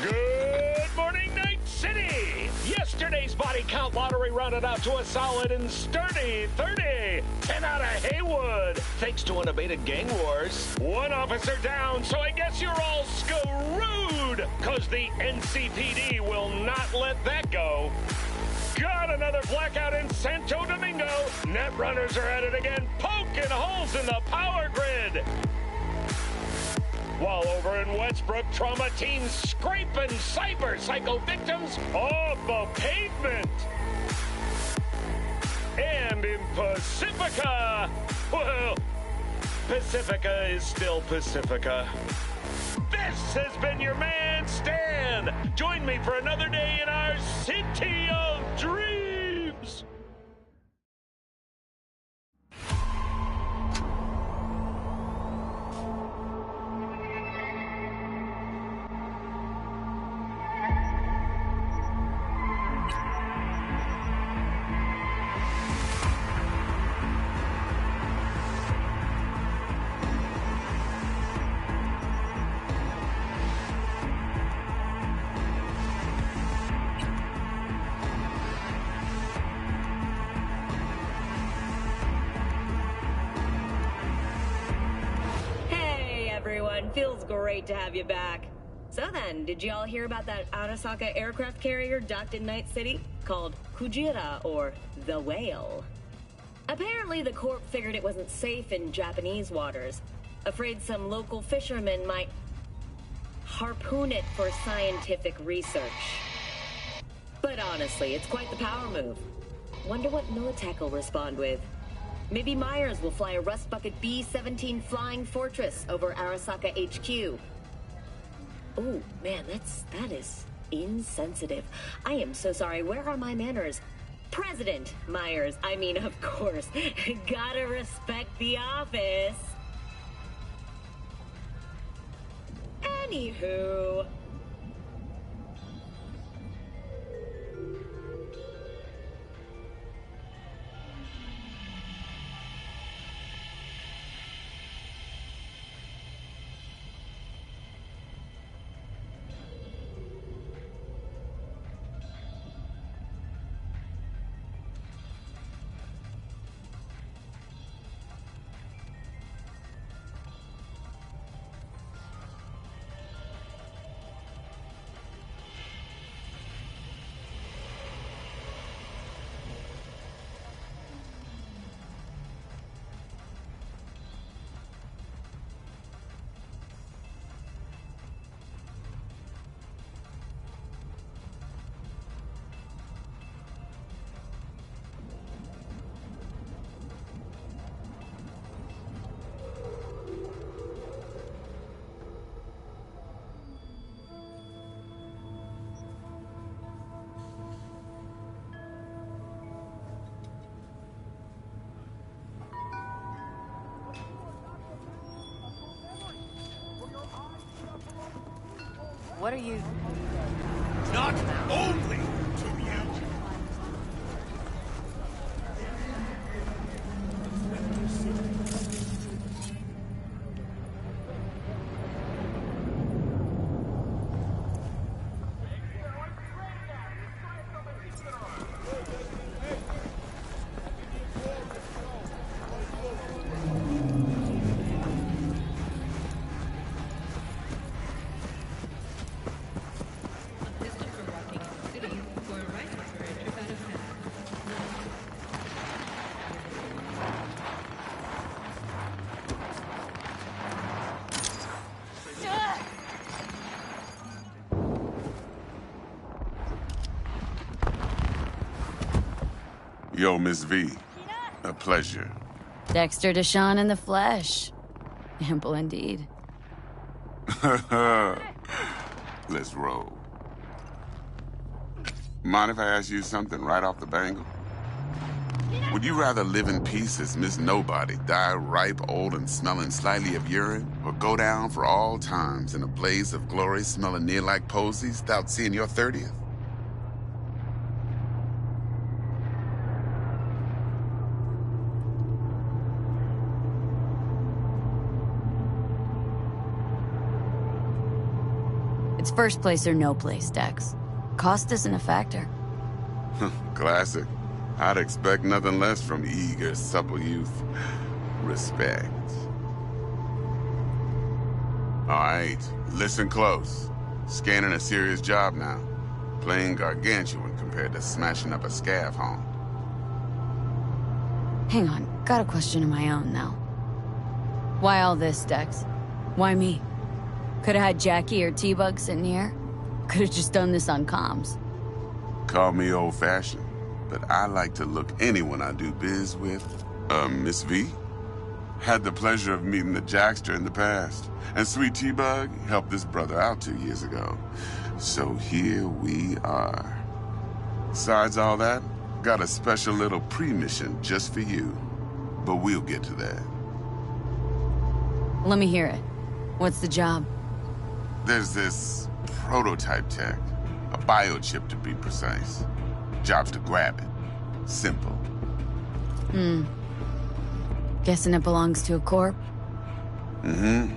Good morning, Night City! Yesterday's body count lottery rounded out to a solid and sturdy 30. 10 out of Haywood, thanks to unabated gang wars. One officer down, so I guess you're all screwed, cause the NCPD will not let that go. Got another blackout in Santo Domingo. Net runners are at it again, poking holes in the power grid. While over in Westbrook, trauma teams scraping cyber psycho victims off the pavement. And in Pacifica, well, Pacifica is still Pacifica. This has been your man, Stan. Join me for another day in our city of dreams. Feels great to have you back. So then, did you all hear about that Arasaka aircraft carrier docked in Night City? Called Kujira, or the Whale. Apparently the Corp figured it wasn't safe in Japanese waters. Afraid some local fishermen might harpoon it for scientific research. But honestly, it's quite the power move. Wonder what Militech will respond with. Maybe Myers will fly a Rust Bucket B-17 Flying Fortress over Arasaka HQ. Oh, man, that is insensitive. I am so sorry. Where are my manners? President Myers. I mean, of course. Gotta respect the office. Anywho... What are you... Not only to you! Yo, Miss V. A pleasure. Dexter Deshawn in the flesh. Ample indeed. Let's roll. Mind if I ask you something right off the bangle? Would you rather live in peace as Miss Nobody, die ripe, old, and smelling slightly of urine, or go down for all times in a blaze of glory smelling near like posies without seeing your 30th? It's first place or no place, Dex. Cost isn't a factor. Classic. I'd expect nothing less from eager, supple youth. Respect. Alright, listen close. Scanning a serious job now. Playing gargantuan compared to smashing up a scav home. Hang on, got a question of my own now. Why all this, Dex? Why me? Could've had Jackie or T-Bug sitting here. Could've just done this on comms. Call me old-fashioned, but I like to look anyone I do biz with. Miss V? Had the pleasure of meeting the Jackster in the past, and Sweet T-Bug helped this brother out 2 years ago. So here we are. Besides all that, got a special little pre-mission just for you. But we'll get to that. Let me hear it. What's the job? There's this prototype tech. A biochip to be precise. Job's to grab it. Simple. Guessing it belongs to a corp? Mm-hmm.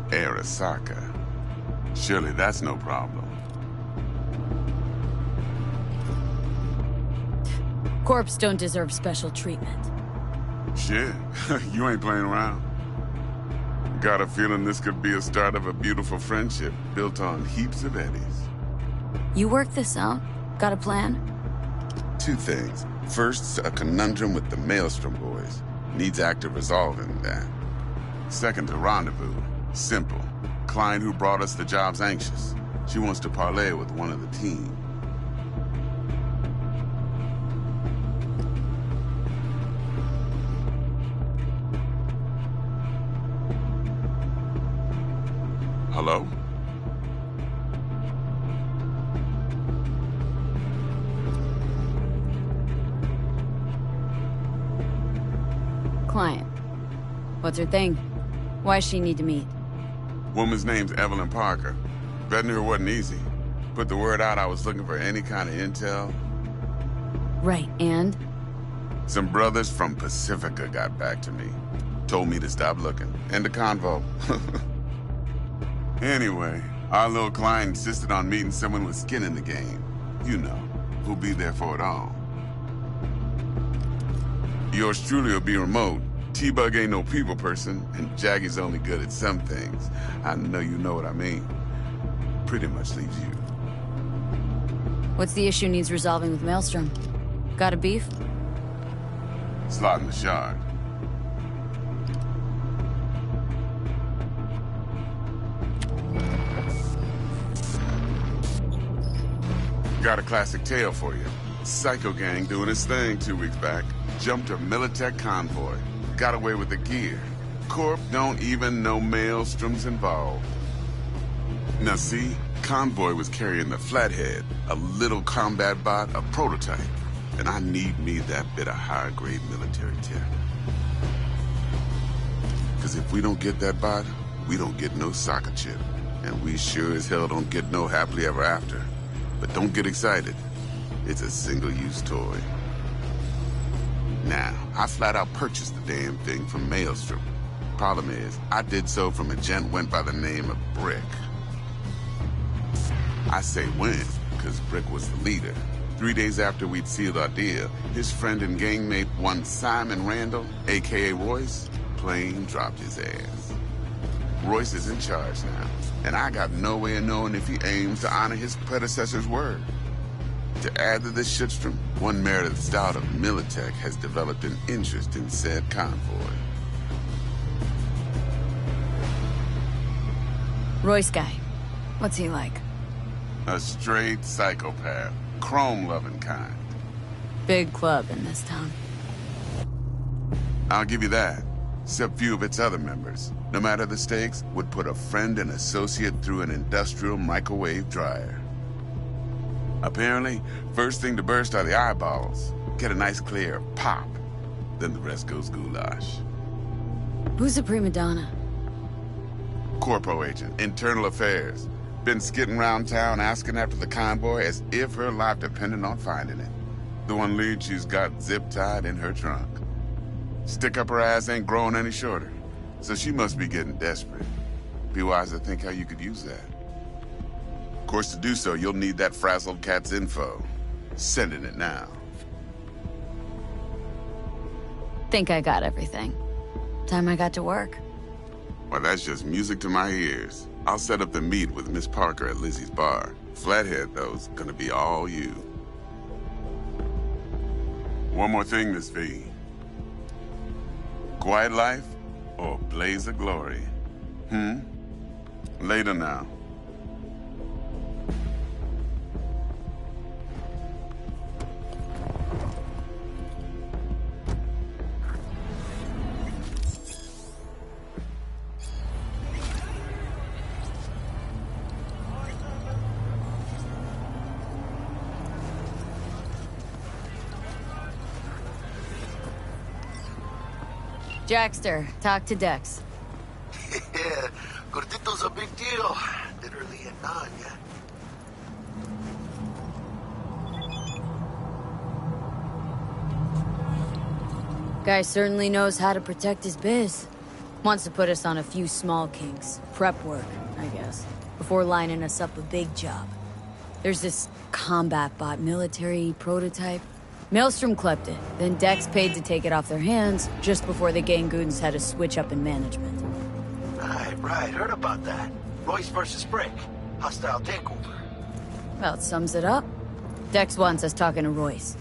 Arasaka. Surely that's no problem. Corps don't deserve special treatment. Shit, you ain't playing around. Got a feeling this could be a start of a beautiful friendship built on heaps of eddies. You work this out? Got a plan? 2 things. First, a conundrum with the Maelstrom boys. Needs active resolving that. Second, a rendezvous. Simple. Client who brought us the job's anxious. She wants to parlay with one of the team. Hello? Client. What's her thing? Why does she need to meet? Woman's name's Evelyn Parker. Vetting her wasn't easy. Put the word out I was looking for any kind of intel. Right, and? Some brothers from Pacifica got back to me. Told me to stop looking. End of convo. Anyway, our little client insisted on meeting someone with skin in the game. You know, who'll be there for it all. Yours truly will be remote. T-Bug ain't no people person, and Jaggy's only good at some things. I know you know what I mean. Pretty much leaves you. What's the issue needs resolving with Maelstrom? Got a beef? Slot in the shard. Got a classic tale for you. Psycho gang doing his thing 2 weeks back. Jumped a Militech convoy. Got away with the gear. Corp don't even know Maelstrom's involved. Now see, convoy was carrying the Flathead, a little combat bot, a prototype. And I need me that bit of high-grade military tech. Because if we don't get that bot, we don't get no soccer chip. And we sure as hell don't get no happily ever after. But don't get excited. It's a single-use toy. Now, I flat out purchased the damn thing from Maelstrom. Problem is, I did so from a gent went by the name of Brick. I say went, because Brick was the leader. 3 days after we'd sealed our deal, his friend and gangmate, one Simon Randall, a.k.a. Royce, plain dropped his ass. Royce is in charge now, and I got no way of knowing if he aims to honor his predecessor's word. To add to this shitstrom, one Meredith Stout of Militech has developed an interest in said convoy. Royce guy. What's he like? A straight psychopath. Chrome-loving kind. Big club in this town. I'll give you that. Except few of its other members, no matter the stakes, would put a friend and associate through an industrial microwave dryer. Apparently, first thing to burst are the eyeballs. Get a nice clear pop. Then the rest goes goulash. Who's the prima donna? Corpo agent, internal affairs. Been skidding around town asking after the convoy as if her life depended on finding it. The one lead she's got zip-tied in her trunk. Stick up her ass ain't growing any shorter, so she must be getting desperate. Be wise to think how you could use that. course, to do so, you'll need that frazzled cat's info. Sending it now. Think I got everything. Time I got to work. Well, that's just music to my ears. I'll set up the meet with Miss Parker at Lizzie's bar. Flathead, though's gonna be all you. One more thing, Miss V. Quiet life or blaze of glory? Later now. Jackster, talk to Dex. Yeah, Gordito's a big deal. Literally a nun, yeah. Guy certainly knows how to protect his biz. Wants to put us on a few small kinks. Prep work, I guess. Before lining us up a big job. There's this combat bot military prototype. Maelstrom clept it, then Dex paid to take it off their hands just before the Gangoons had a switch up in management. Right, heard about that. Royce versus Brick. Hostile takeover. Well, it sums it up. Dex wants us talking to Royce.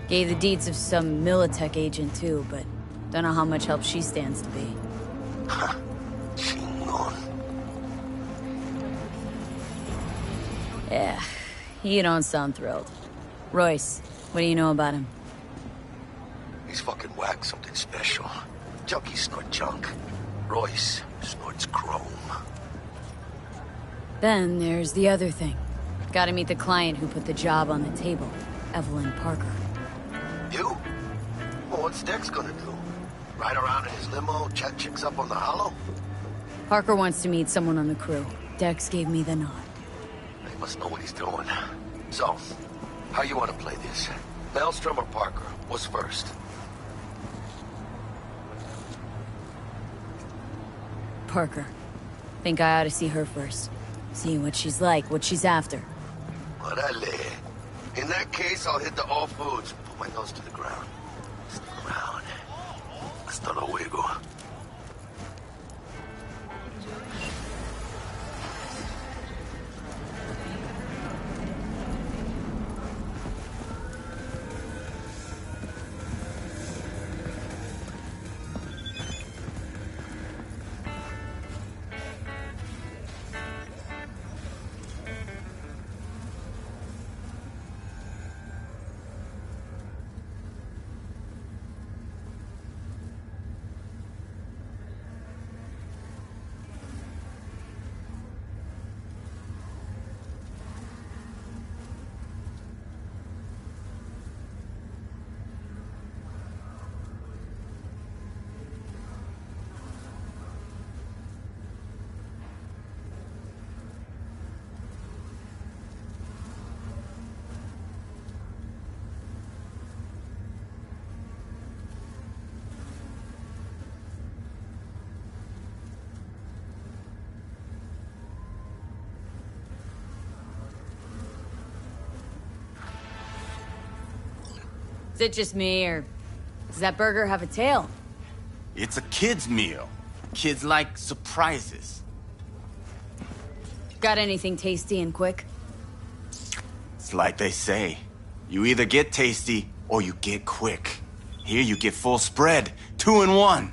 Gave the deeds of some Militech agent too, but don't know how much help she stands to be. Chingon. Yeah, you don't sound thrilled. Royce, what do you know about him? He's fucking whack, something special. Junkies snort junk. Royce snorts chrome. Then there's the other thing. Gotta meet the client who put the job on the table, Evelyn Parker. You? Well, what's Dex gonna do? Ride around in his limo, chat chicks up on the hollow? Parker wants to meet someone on the crew. Dex gave me the nod. He must know what he's doing. So, how you want to play this? Maelstrom or Parker? What's first? Parker. Think I ought to see her first. See what she's like, what she's after. Orale. In that case, I'll hit the all foods. Put my nose to the ground. Stick around. Hasta luego. Is it just me, or does that burger have a tail? It's a kid's meal. Kids like surprises. Got anything tasty and quick? It's like they say. You either get tasty or you get quick. Here you get full spread. 2 in 1.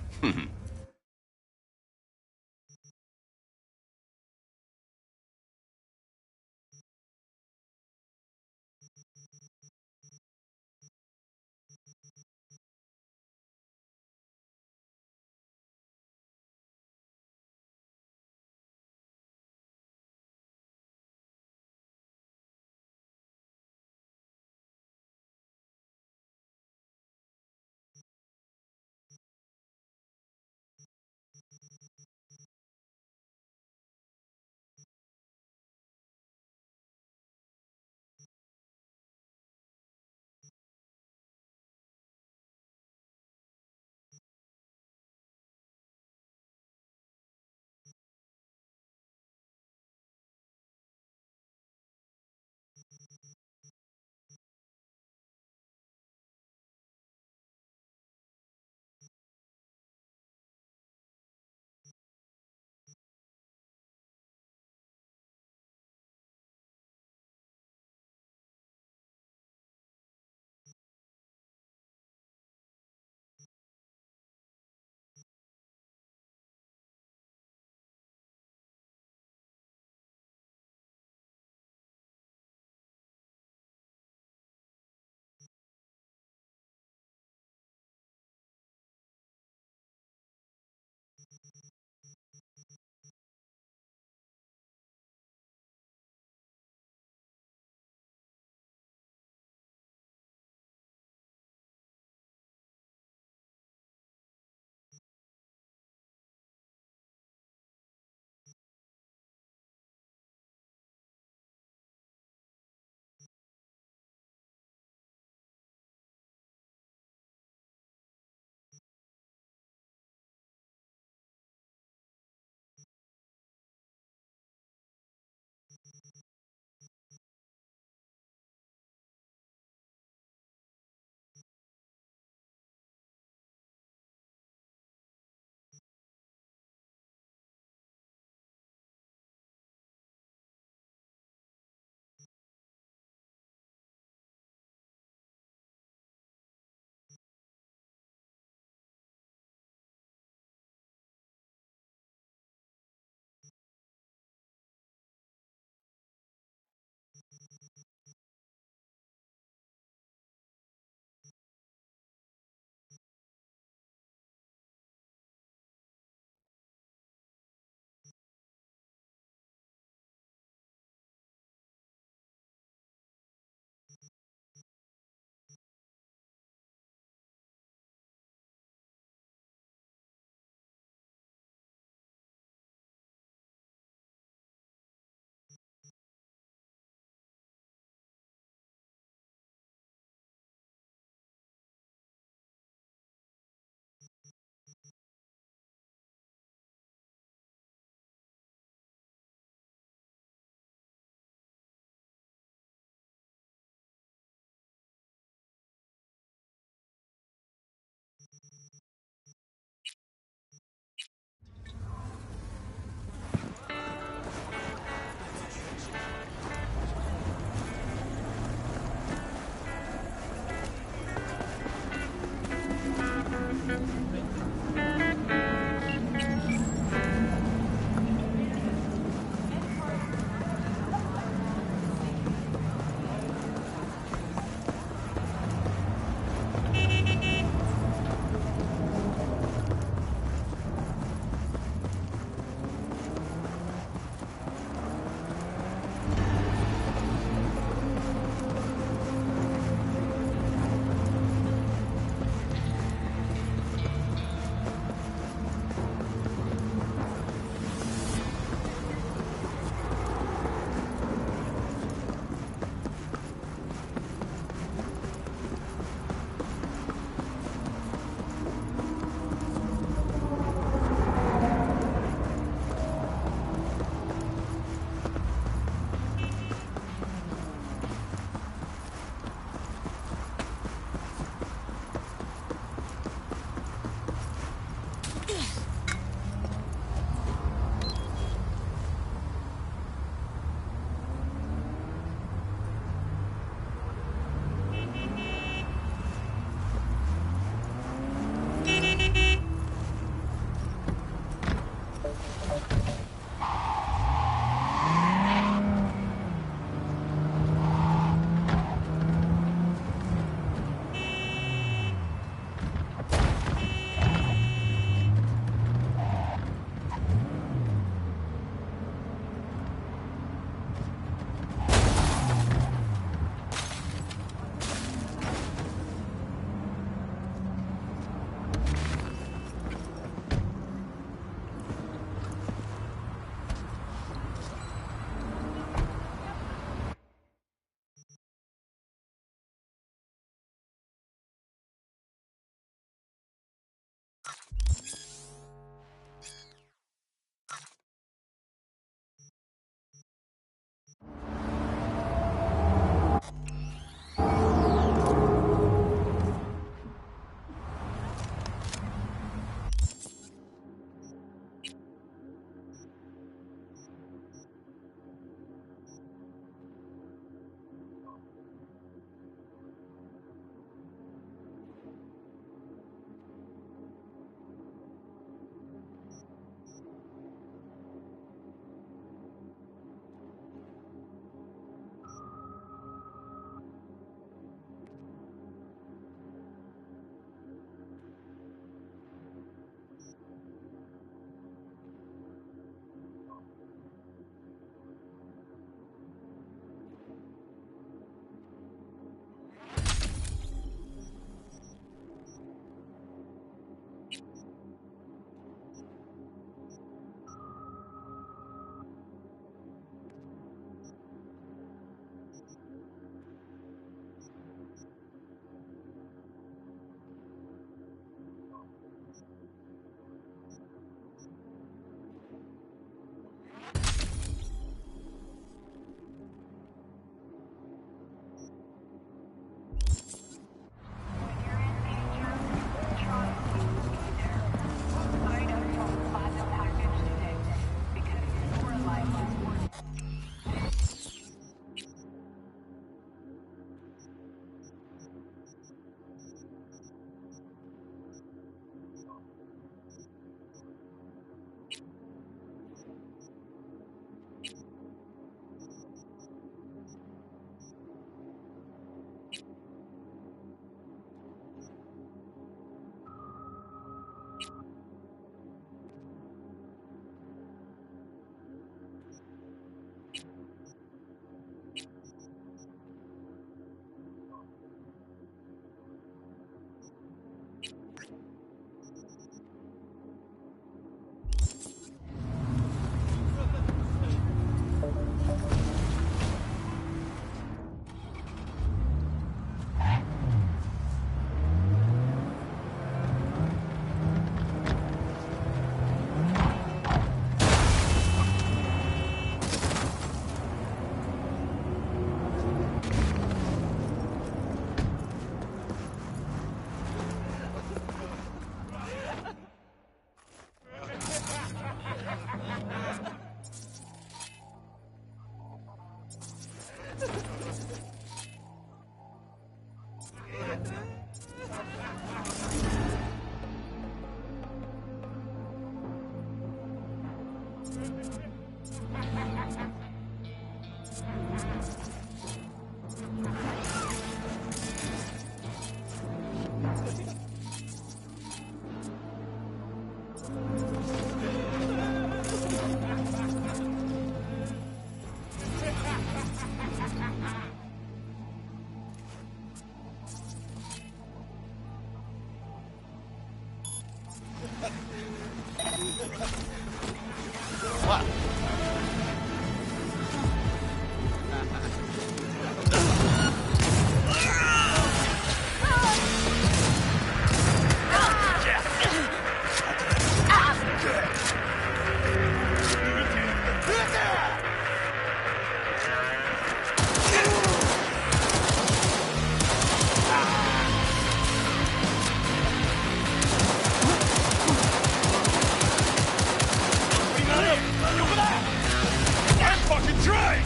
Good try!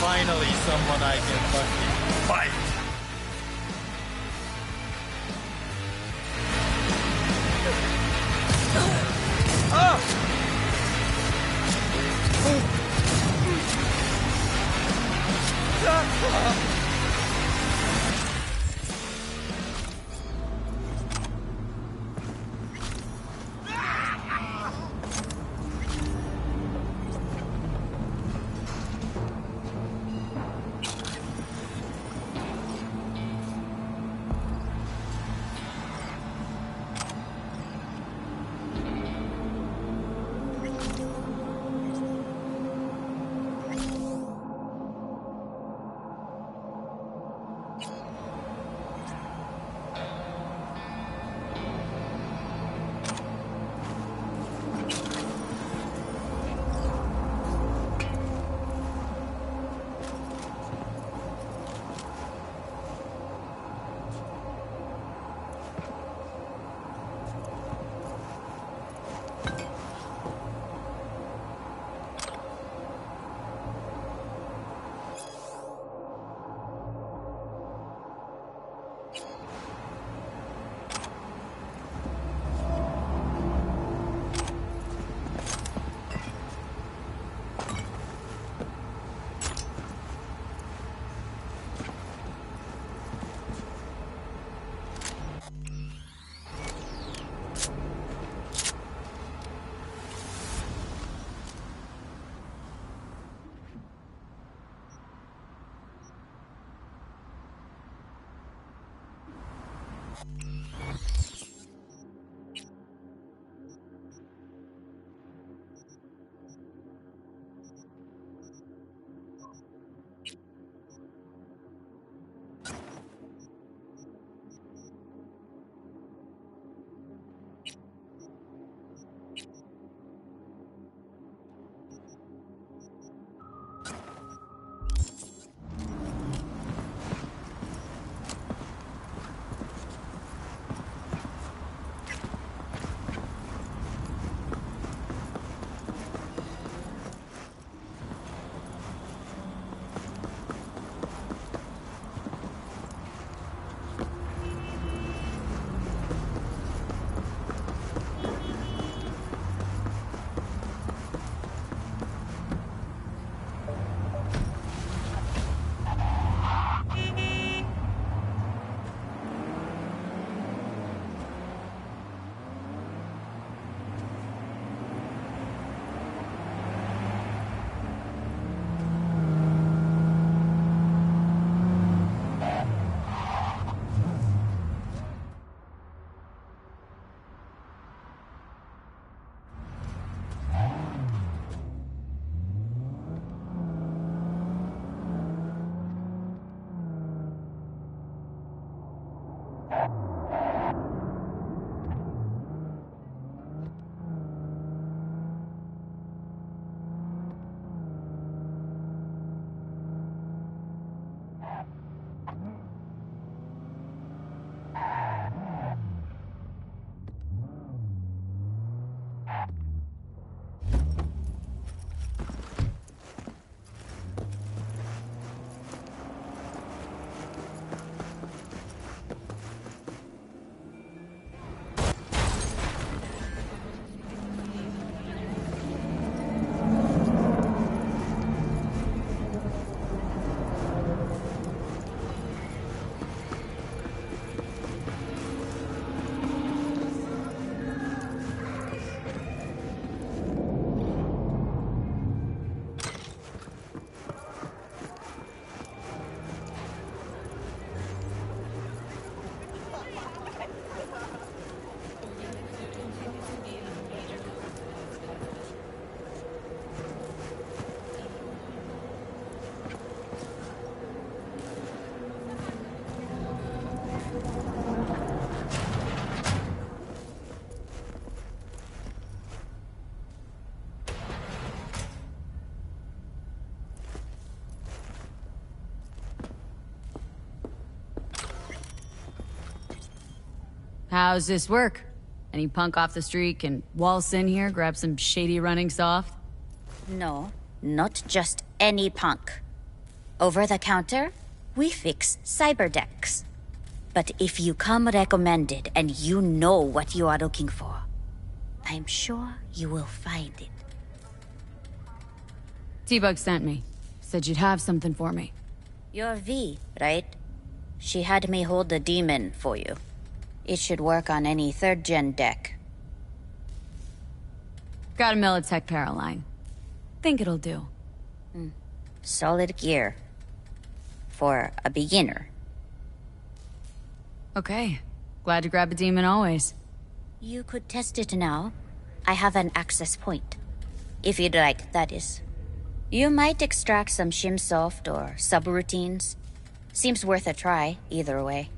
Finally, someone I can fucking fight. How's this work? Any punk off the street can waltz in here, grab some shady running soft? No, not just any punk. Over the counter, we fix cyberdecks. But if you come recommended and you know what you are looking for, I'm sure you will find it. T-Bug sent me. Said you'd have something for me. You're V, right? She had me hold the demon for you. It should work on any 3rd-gen deck. Got a Militech Paraline. Think it'll do. Solid gear. For a beginner. Okay. Glad to grab a demon always. You could test it now. I have an access point. If you'd like, that is. You might extract some shimsoft or subroutines. Seems worth a try, either way.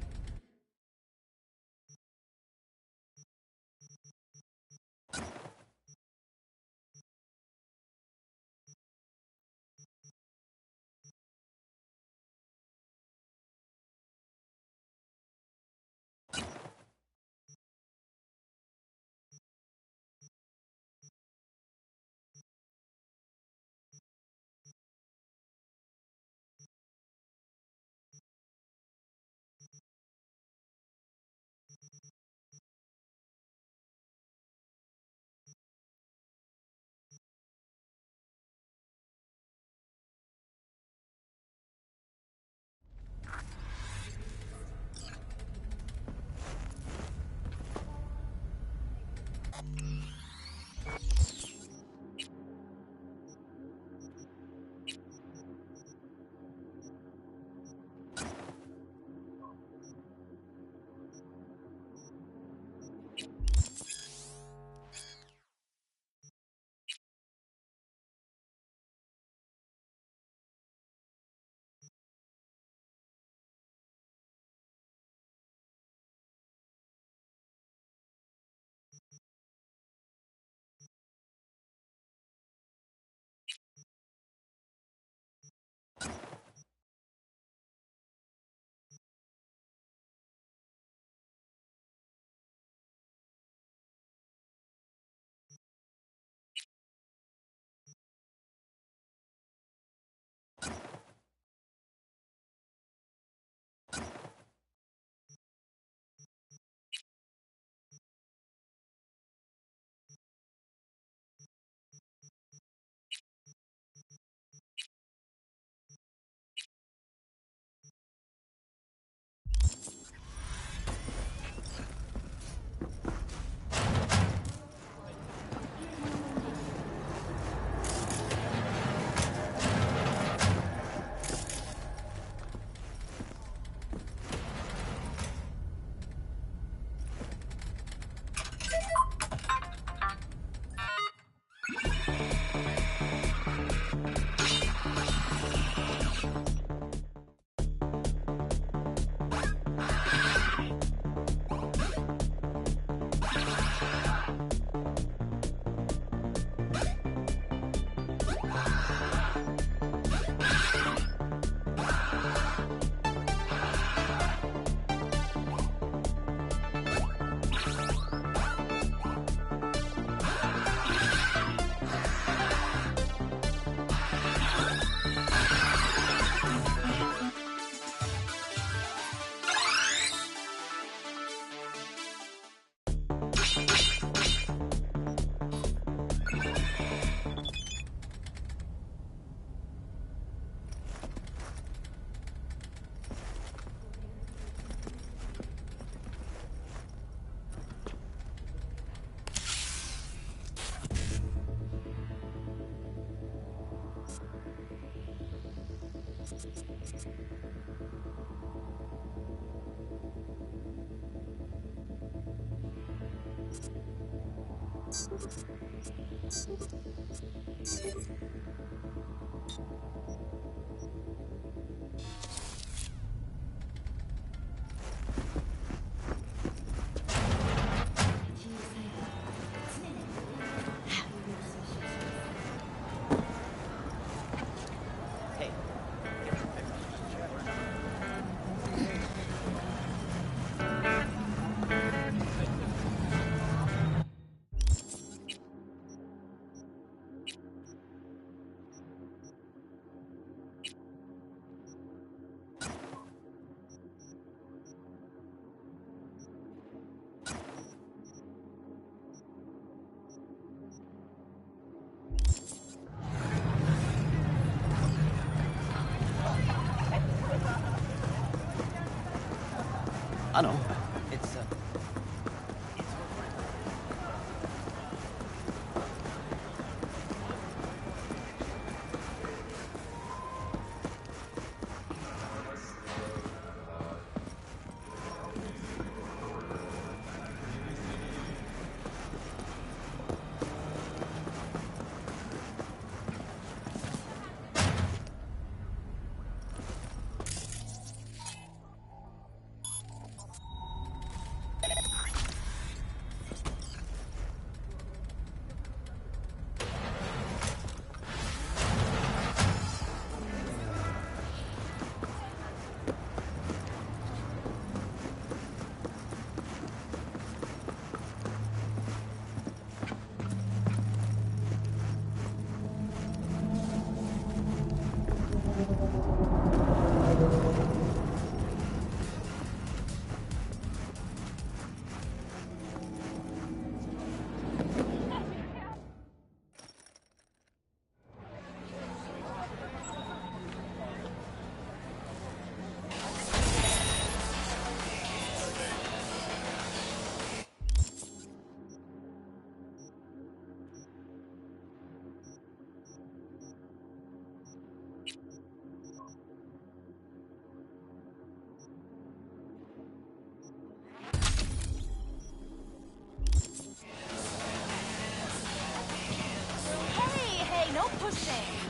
It's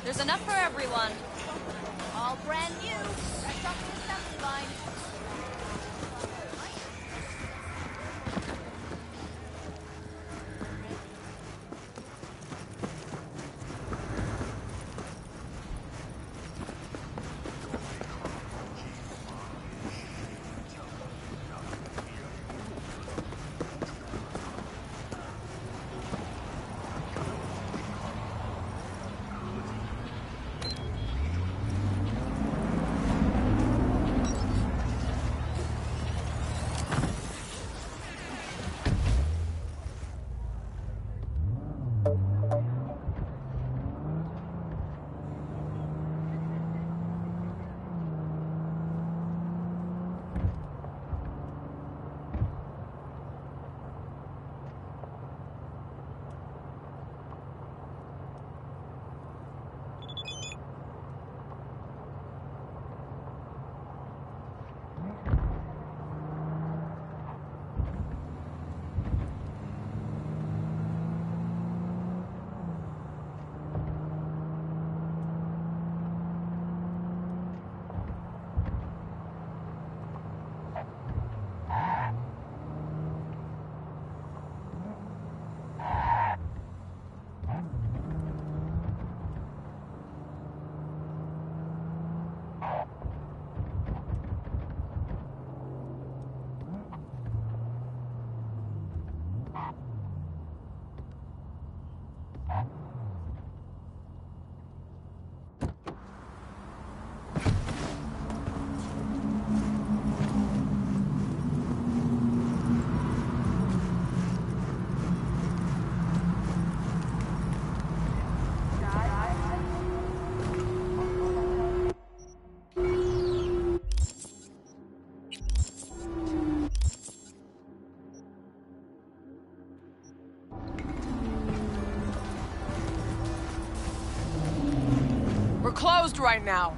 There's enough for everyone. All brand new. Right off the assembly line. Closed right now.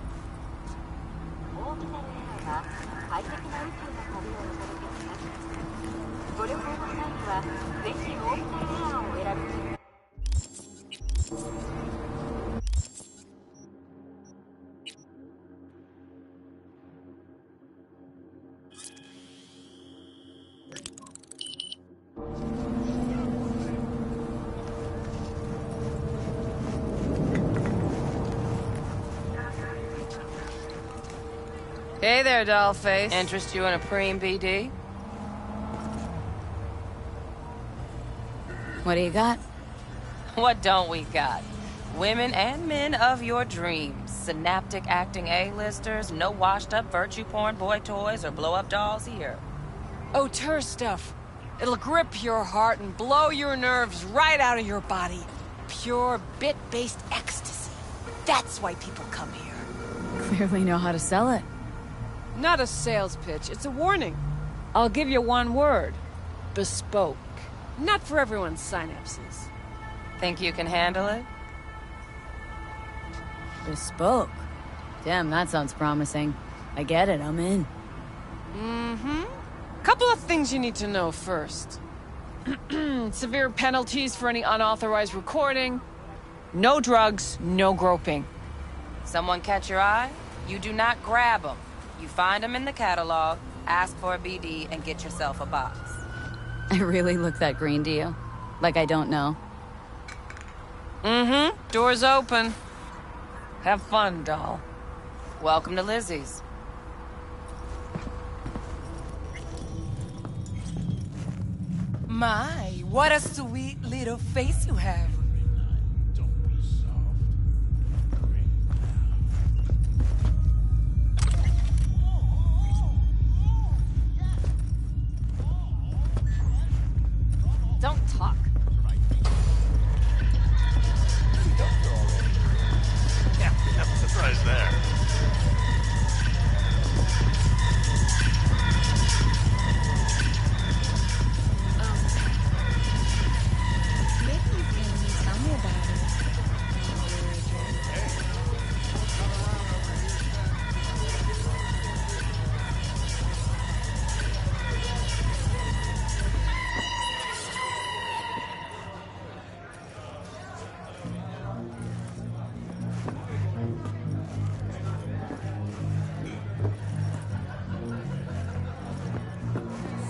Hey there, dollface. Interest you in a preem BD? What do you got? What don't we got? Women and men of your dreams. Synaptic acting A-listers, no washed-up virtue porn boy toys or blow-up dolls here. Auteur stuff. It'll grip your heart and blow your nerves right out of your body. Pure bit-based ecstasy. That's why people come here. Clearly know how to sell it. Not a sales pitch, it's a warning. I'll give you one word. Bespoke. Not for everyone's synapses. Think you can handle it? Bespoke. Damn, that sounds promising. I get it, I'm in. Mm-hmm. Couple of things you need to know first. Severe penalties for any unauthorized recording. No drugs, no groping. Someone catch your eye? You do not grab them. You find them in the catalog, ask for a BD, and get yourself a box. I really look that green to you? Like I don't know? Mm-hmm. Door's open. Have fun, doll. Welcome to Lizzie's. My, what a sweet little face you have. Don't talk. Yeah, I'm surprised there. Maybe you can tell me about it.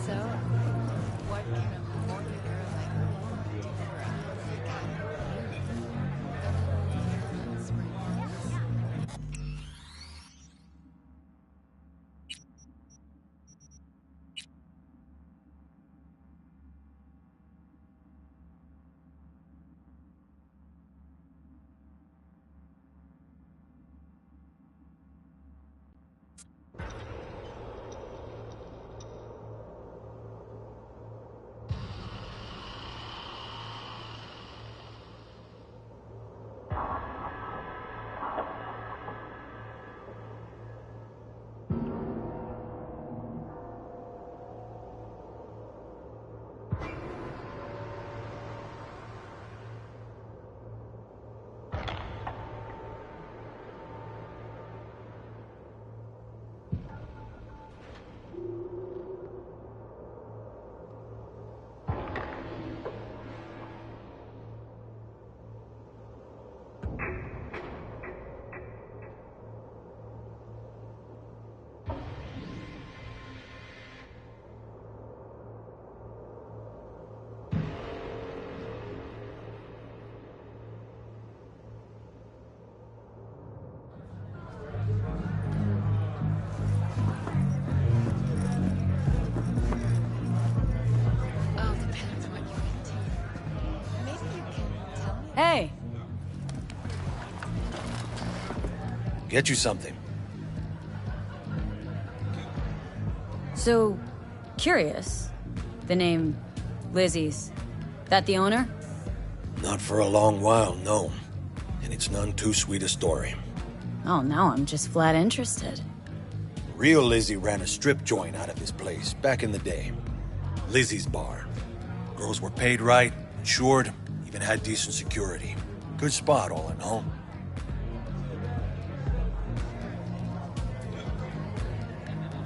So, what can a horny girl like me do for a hot guy? All depends what you're into. Maybe you can tell me. Hey! Get you something. So, curious. The name Lizzie's. That the owner? Not for a long while, no. And it's none too sweet a story. Oh, now I'm just flat interested. Real Lizzie ran a strip joint out of his place back in the day. Lizzie's Bar. Girls were paid right, insured, even had decent security. Good spot, all in all.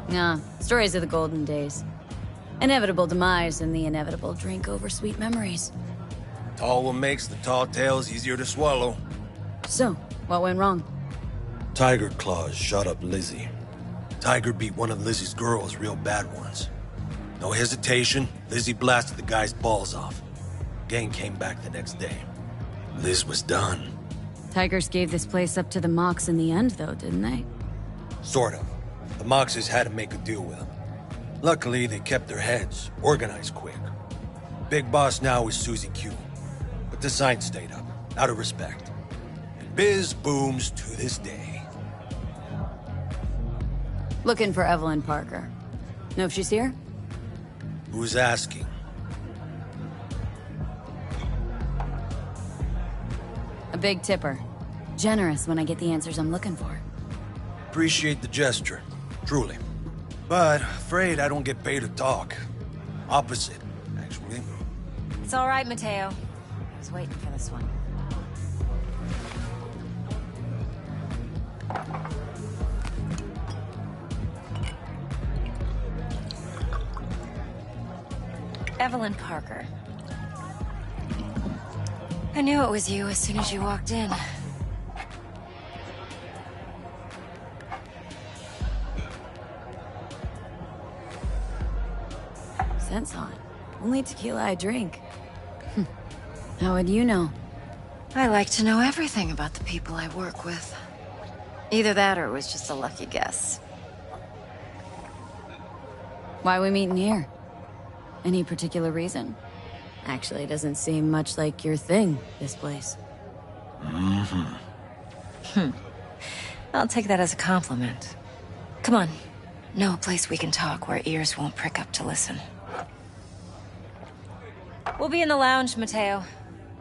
Nah, stories of the golden days. Inevitable demise and the inevitable drink over sweet memories. Tall one makes the tall tales easier to swallow. So, what went wrong? Tiger Claws shot up Lizzie. Tiger beat one of Lizzie's girls real bad ones. No hesitation, Lizzie blasted the guy's balls off. Gang came back the next day. Liz was done. Tigers gave this place up to the Mox in the end, though, didn't they? Sort of. The Moxes had to make a deal with them. Luckily, they kept their heads, organized quick. Big boss now is Susie Q. But the sign stayed up, out of respect. And biz booms to this day. Looking for Evelyn Parker. Know if she's here? Who's asking? A big tipper. Generous when I get the answers I'm looking for. Appreciate the gesture. Truly. But afraid I don't get paid to talk. Opposite, actually. It's all right, Mateo. I was waiting for this one. Evelyn Parker. I knew it was you as soon as you walked in. Scent's on. Only tequila I drink. How would you know? I like to know everything about the people I work with. Either that or it was just a lucky guess. Why are we meeting here? Any particular reason? Actually, it doesn't seem much like your thing, this place. I'll take that as a compliment. Come on. Know a place we can talk where ears won't prick up to listen. We'll be in the lounge, Mateo.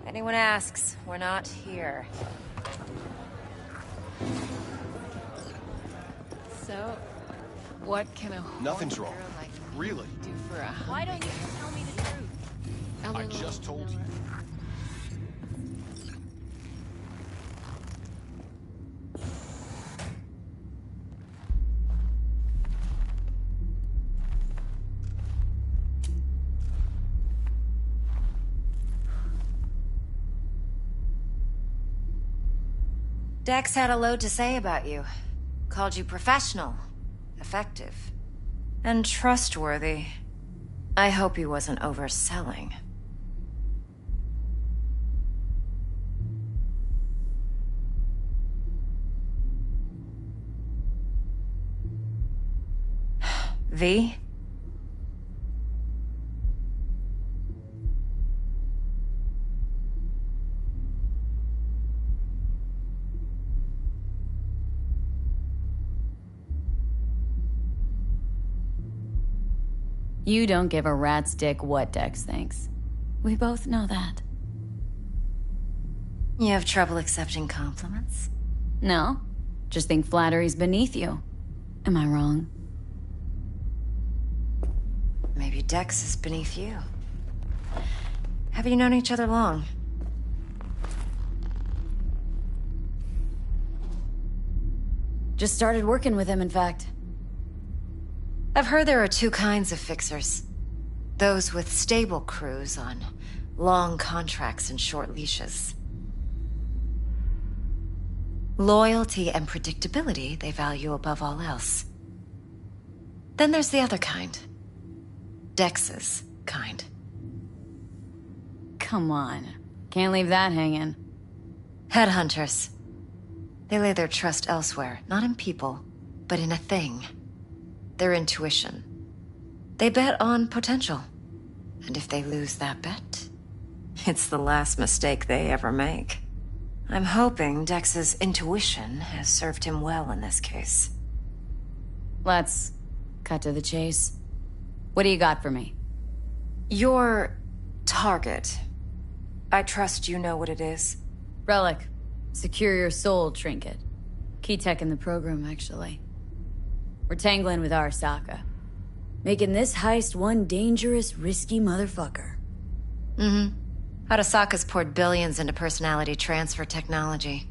If anyone asks, we're not here. So, what can a Nothing's horny wrong. girl like me Really. do for a Why don't you tell me the truth? I just told you. Dex had a load to say about you. Called you professional, effective, and trustworthy. I hope he wasn't overselling. V? You don't give a rat's dick what Dex thinks. We both know that. You have trouble accepting compliments? No, just think flattery's beneath you. Am I wrong? Maybe Dex is beneath you. Have you known each other long? Just started working with him, in fact. I've heard there are two kinds of fixers. Those with stable crews on long contracts and short leashes. Loyalty and predictability they value above all else. Then there's the other kind. Dex's kind. Come on. Can't leave that hanging. Headhunters. They lay their trust elsewhere, not in people, but in a thing. Their intuition. They bet on potential. And if they lose that bet, it's the last mistake they ever make. I'm hoping Dex's intuition has served him well in this case. Let's cut to the chase. What do you got for me? Your target. I trust you know what it is. Relic. Secure your soul trinket. Key tech in the program, actually. We're tangling with Arasaka. Making this heist one dangerous, risky motherfucker. Mm-hmm. Arasaka's poured billions into personality transfer technology.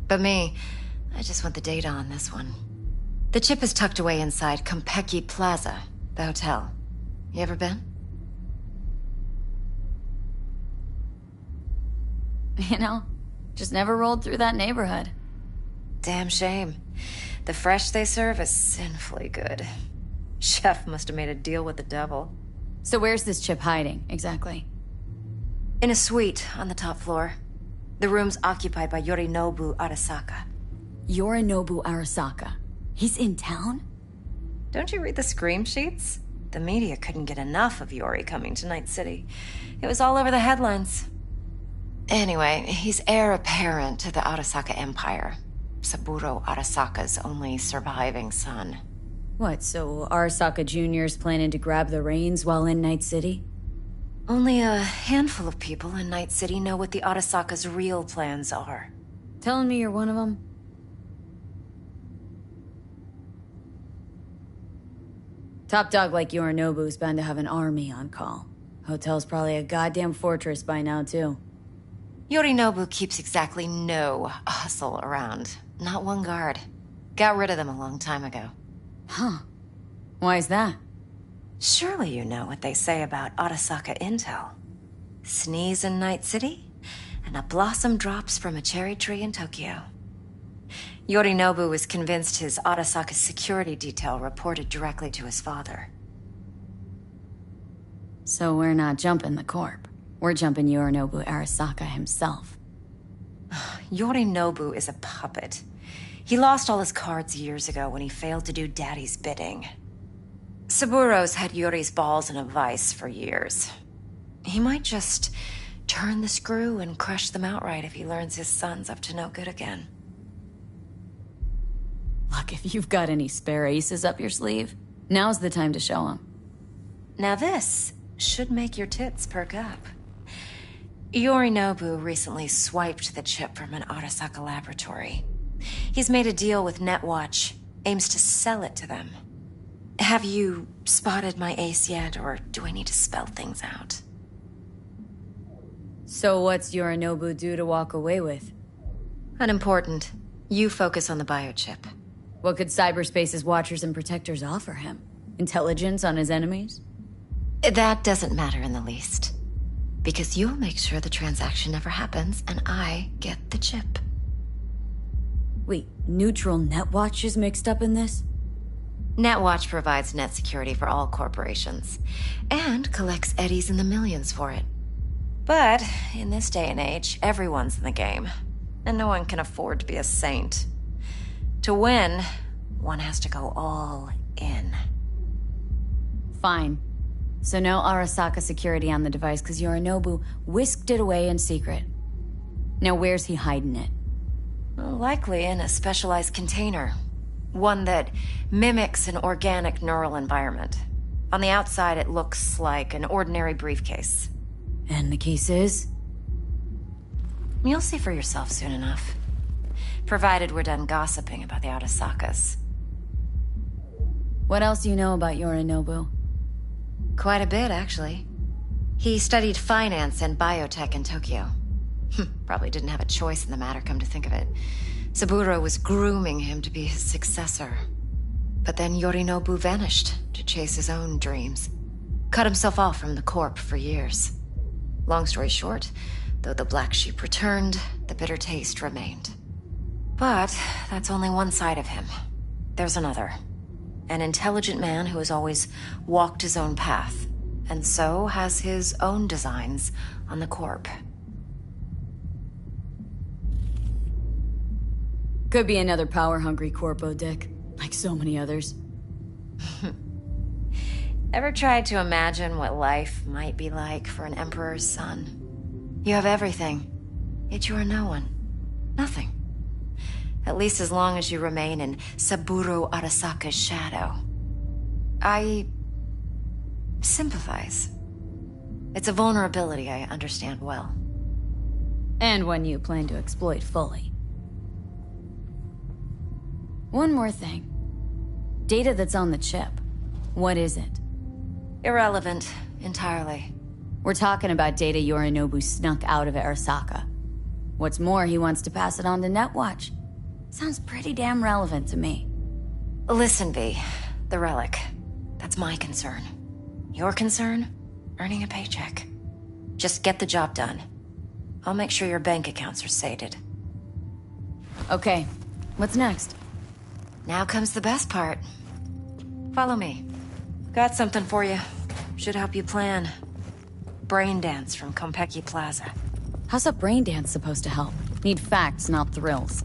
But me, I just want the data on this one. The chip is tucked away inside Konpeki Plaza, the hotel. You ever been? You know, just never rolled through that neighborhood. Damn shame. The fresh they serve is sinfully good. Chef must have made a deal with the devil. So where's this chip hiding, exactly? In a suite on the top floor. The room's occupied by Yorinobu Arasaka. Yorinobu Arasaka? He's in town? Don't you read the scream sheets? The media couldn't get enough of Yori coming to Night City. It was all over the headlines. Anyway, he's heir apparent to the Arasaka Empire. Saburo Arasaka's only surviving son. What, so Arasaka Jr.'s planning to grab the reins while in Night City? Only a handful of people in Night City know what the Arasaka's real plans are. Telling me you're one of them? Top dog like Yorinobu's bound to have an army on call. Hotel's probably a goddamn fortress by now, too. Yorinobu keeps exactly no hustle around. Not one guard. Got rid of them a long time ago. Huh. Why is that? Surely you know what they say about Arasaka intel. Sneeze in Night City, and a blossom drops from a cherry tree in Tokyo. Yorinobu was convinced his Arasaka security detail reported directly to his father. So we're not jumping the corp. We're jumping Yorinobu Arasaka himself. Yorinobu is a puppet. He lost all his cards years ago when he failed to do Daddy's bidding. Saburo's had Yuri's balls in a vice for years. He might just turn the screw and crush them outright if he learns his son's up to no good again. Look, if you've got any spare aces up your sleeve, now's the time to show them. Now this should make your tits perk up. Yorinobu recently swiped the chip from an Arasaka laboratory. He's made a deal with Netwatch, aims to sell it to them. Have you spotted my ace yet, or do I need to spell things out? So what's Yorinobu due to walk away with? Unimportant. You focus on the biochip. What could cyberspace's watchers and protectors offer him? Intelligence on his enemies? That doesn't matter in the least. Because you'll make sure the transaction never happens, and I get the chip. Wait, neutral Netwatch is mixed up in this? Netwatch provides net security for all corporations, and collects eddies in the millions for it. But in this day and age, everyone's in the game, and no one can afford to be a saint. To win, one has to go all in. Fine. So no Arasaka security on the device because Yorinobu whisked it away in secret. Now where's he hiding it? Well, likely in a specialized container. One that mimics an organic neural environment. On the outside, it looks like an ordinary briefcase. And the case is? You'll see for yourself soon enough. Provided we're done gossiping about the Arasakas. What else do you know about Yorinobu? Quite a bit, actually. He studied finance and biotech in Tokyo. Probably didn't have a choice in the matter, come to think of it. Saburo was grooming him to be his successor. But then Yorinobu vanished to chase his own dreams. Cut himself off from the Corp for years. Long story short, though the black sheep returned, the bitter taste remained. But that's only one side of him. There's another. An intelligent man who has always walked his own path, and so has his own designs on the Corp. Could be another power-hungry corpo dick, like so many others. Ever tried to imagine what life might be like for an emperor's son? You have everything, yet you are no one. Nothing. At least as long as you remain in Saburo Arasaka's shadow. I sympathize. It's a vulnerability I understand well. And one you plan to exploit fully. One more thing. Data that's on the chip. What is it? Irrelevant, entirely. We're talking about data Yorinobu snuck out of Arasaka. What's more, he wants to pass it on to Netwatch. Sounds pretty damn relevant to me. Listen, V. The relic. That's my concern. Your concern? Earning a paycheck. Just get the job done. I'll make sure your bank accounts are sated. Okay. What's next? Now comes the best part. Follow me. Got something for you. Should help you plan. Brain dance from Konpeki Plaza. How's a brain dance supposed to help? Need facts, not thrills.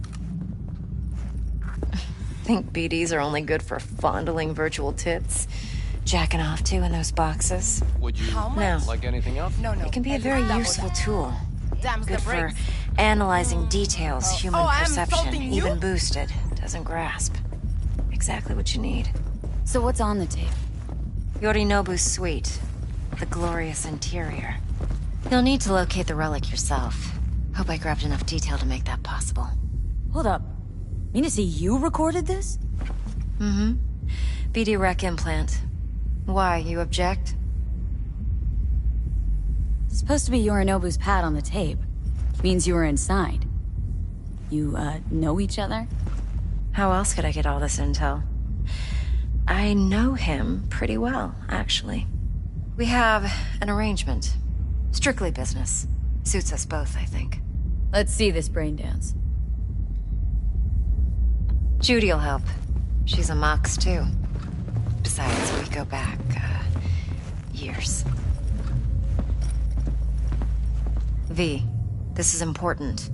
Think BDs are only good for fondling virtual tits? Jacking off to in those boxes? Would you like anything else? No. It can be a very useful tool. Good for analyzing details human perception, even boosted, doesn't grasp. Exactly what you need. So what's on the tape? Yorinobu's suite. The glorious interior. You'll need to locate the relic yourself. Hope I grabbed enough detail to make that possible. Hold up. Mean to say you recorded this? Mm-hmm. BD rec implant. Why, you object? Supposed to be Yorinobu's pad on the tape. Means you were inside. You, know each other? How else could I get all this intel? I know him pretty well, actually. We have an arrangement. Strictly business. Suits us both, I think. Let's see this brain dance. Judy'll help. She's a Mox, too. Besides, we go back, years. V, this is important.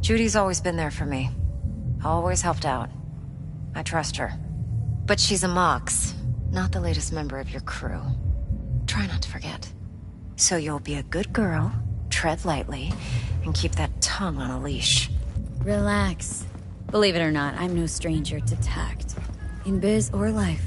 Judy's always been there for me. Always helped out. I trust her. But she's a Mox, not the latest member of your crew. Try not to forget. So you'll be a good girl, tread lightly, and keep that tongue on a leash. Relax. Believe it or not, I'm no stranger to tact. In biz or life.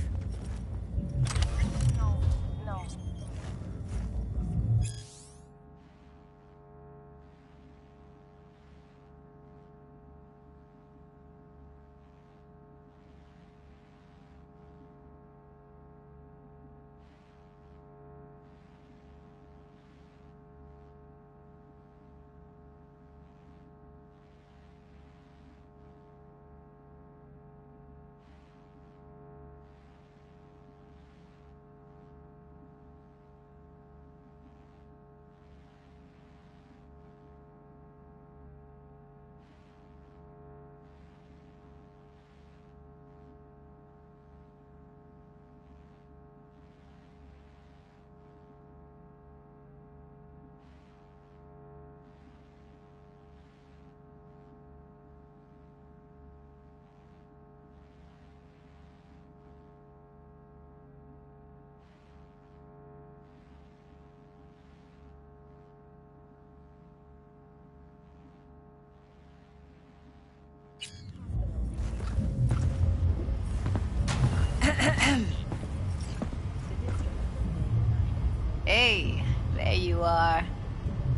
Hey, there you are.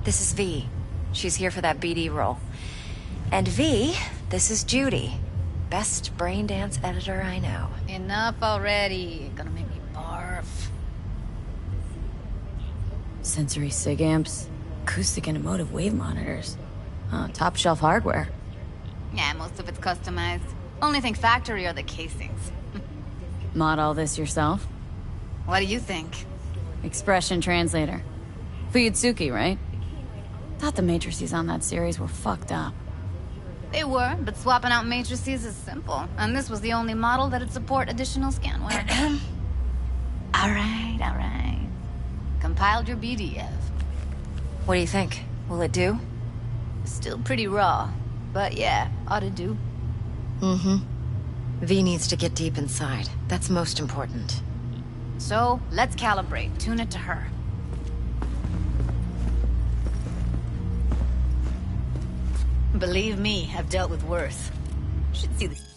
This is V. She's here for that BD role. And V, this is Judy. Best brain dance editor I know. Enough already. Gonna make me barf. Sensory sig amps, acoustic and emotive wave monitors. Top shelf hardware. Yeah, most of it's customized. Only thing factory are the casings. Mod all this yourself? What do you think? Expression translator. Fuyutsuki, right? Thought the matrices on that series were fucked up. They were, but swapping out matrices is simple. And this was the only model that'd support additional scanware. Alright. Compiled your BDF. What do you think? Will it do? Still pretty raw. But yeah, ought to do. Mm-hmm. V needs to get deep inside. That's most important. So, let's calibrate. Tune it to her. Believe me, I've dealt with worse. Should see this.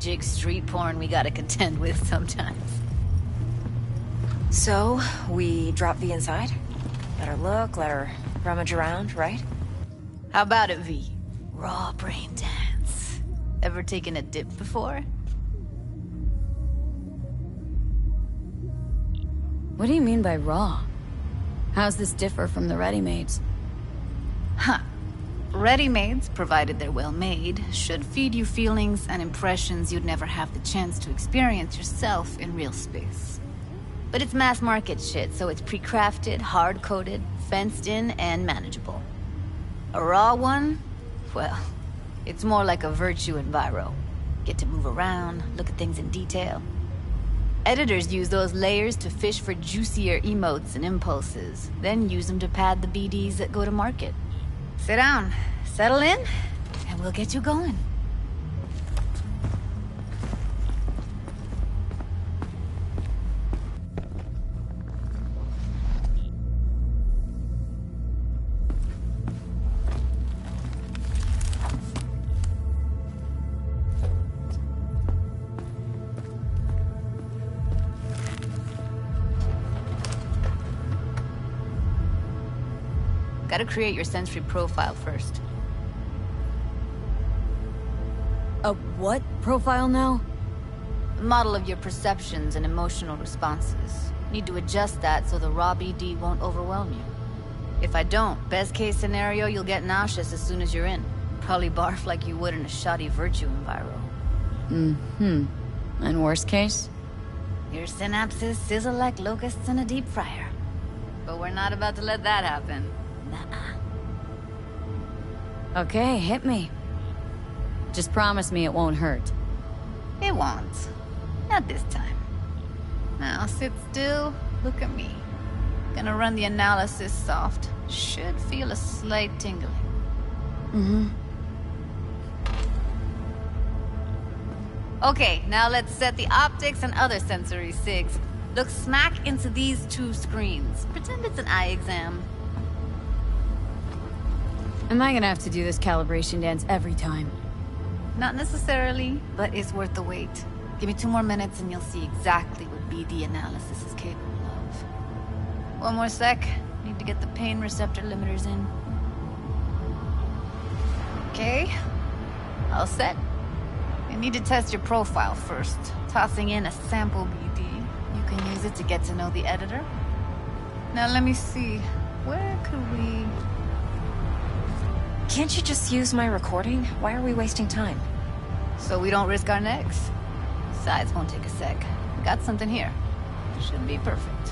Jig street porn we gotta contend with sometimes. So, we drop V inside? Let her look, let her rummage around, right? How about it, V? Raw brain dance. Ever taken a dip before? What do you mean by raw? How's this differ from the ready-mades? Huh. Ready-mades, provided they're well-made, should feed you feelings and impressions you'd never have the chance to experience yourself in real space. But it's mass-market shit, so it's pre-crafted, hard-coded, fenced-in, and manageable. A raw one? Well, it's more like a virtue enviro. Get to move around, look at things in detail. Editors use those layers to fish for juicier emotes and impulses, then use them to pad the BDs that go to market. Sit down, settle in, and we'll get you going. Gotta create your sensory profile first. A what profile now? A model of your perceptions and emotional responses. Need to adjust that so the raw BD won't overwhelm you. If I don't, best case scenario, you'll get nauseous as soon as you're in. Probably barf like you would in a shoddy virtue enviro. Mm-hmm. And worst case? Your synapses sizzle like locusts in a deep fryer. But we're not about to let that happen. Nuh-uh. Okay, hit me. Just promise me it won't hurt. It won't. Not this time. Now sit still, look at me. Gonna run the analysis soft. Should feel a slight tingling. Mm-hmm. Okay, now let's set the optics and other sensory sigs. Look smack into these two screens. Pretend it's an eye exam. Am I gonna have to do this calibration dance every time? Not necessarily, but it's worth the wait. Give me 2 more minutes and you'll see exactly what BD analysis is capable of. One more sec. Need to get the pain receptor limiters in. Okay. All set. You need to test your profile first. Tossing in a sample BD. You can use it to get to know the editor. Now let me see. Where could we... Can't you just use my recording? Why are we wasting time? So we don't risk our necks. Besides, won't take a sec. Got something here. Should be perfect.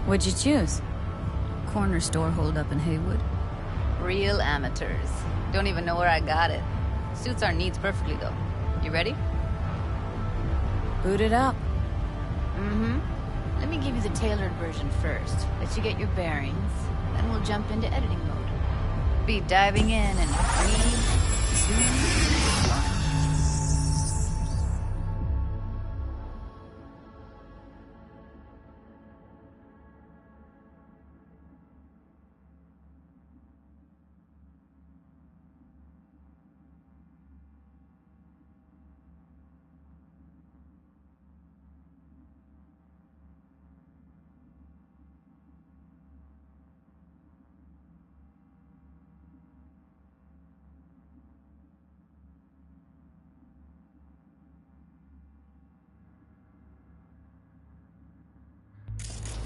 What'd you choose? Corner store holdup in Haywood. Real amateurs. Don't even know where I got it. Suits our needs perfectly, though. You ready? Boot it up. Mm-hmm. Let me give you the tailored version first. Let you get your bearings. Then we'll jump into editing mode. Be diving in in 3, 2, 1.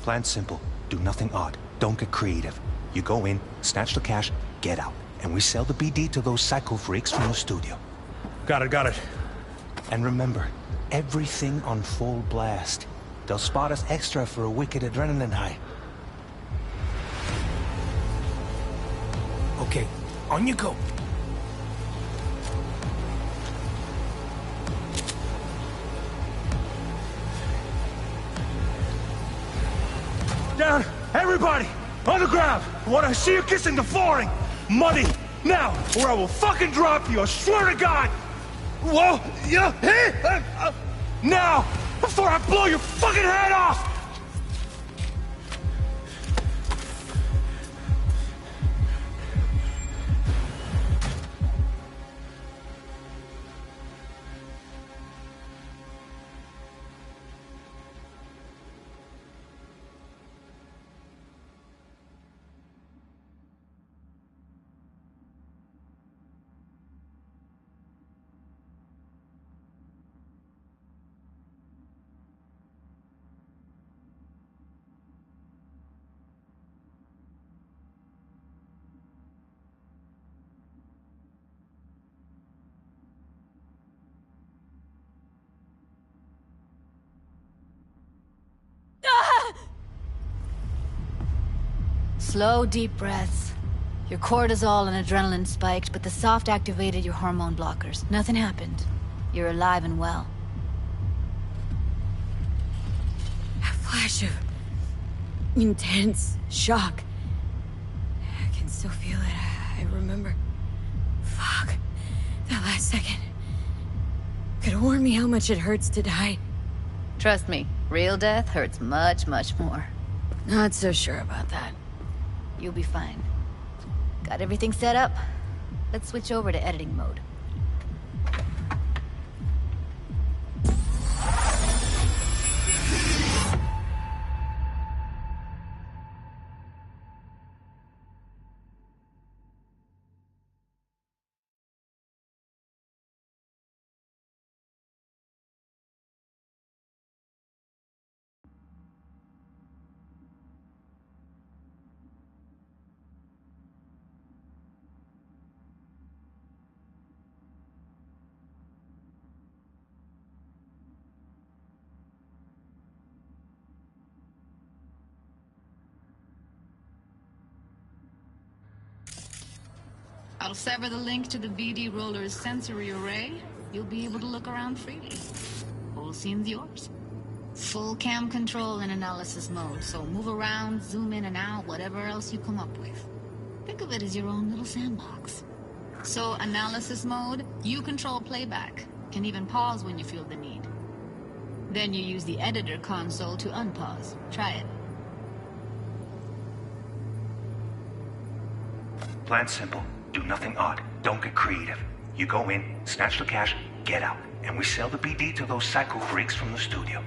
Plan's simple. Do nothing odd. Don't get creative. You go in, snatch the cash, get out. And we sell the BD to those psycho freaks from the studio. Got it. And remember, everything on full blast. They'll spot us extra for a wicked adrenaline high. Okay, on you go. Down! Everybody! On the ground! I want to see you kissing the flooring! Money! Now! Or I will fucking drop you, I swear to God! Whoa! Yeah! Hey! Now! Before I blow your fucking head off! Slow, deep breaths. Your cortisol and adrenaline spiked, but the soft activated your hormone blockers. Nothing happened. You're alive and well. flash of intense shock. I can still feel it. I remember. Fuck. That last second. Could have warned me how much it hurts to die. Trust me, real death hurts much, much more. Not so sure about that. You'll be fine. Got everything set up? Let's switch over to editing mode. I'll sever the link to the BD Roller's sensory array. You'll be able to look around freely. Whole scene's yours. Full cam control in analysis mode, so move around, zoom in and out, whatever else you come up with. Think of it as your own little sandbox. So, analysis mode, you control playback. Can even pause when you feel the need. Then you use the editor console to unpause. Try it. Plan simple. Do nothing odd. Don't get creative. You go in, snatch the cash, get out. And we sell the BD to those psycho freaks from the studio.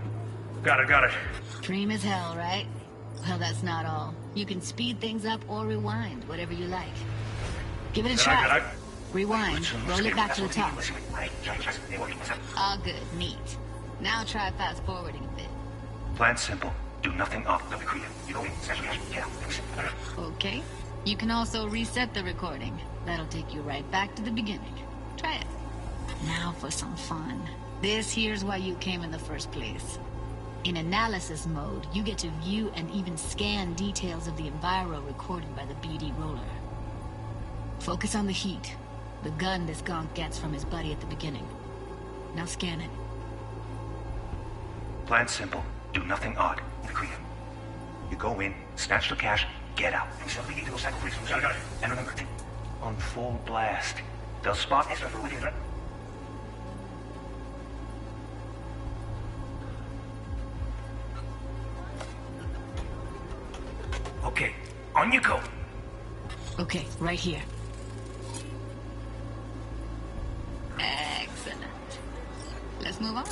Got it. Dream as hell, right? Well, that's not all. You can speed things up or rewind, whatever you like. Give it a try. Rewind. Roll it back to the top. All good. Neat. Now try fast forwarding a bit. Plan simple. Do nothing odd. Don't get creative. You go in, snatch the cash, get out. Okay. You can also reset the recording. That'll take you right back to the beginning. Try it. Now for some fun. This here's why you came in the first place. In analysis mode, you get to view and even scan details of the enviro recorded by the BD Roller. Focus on the heat, the gun this gonk gets from his buddy at the beginning. Now scan it. Plan simple. Do nothing odd. Creative. You go in, snatch the cash, get out. And sell the BD to those psycho freaks from the studio. And remember, on full blast. They'll spot us within. Okay, on you go. Okay, right here. Excellent. Let's move on.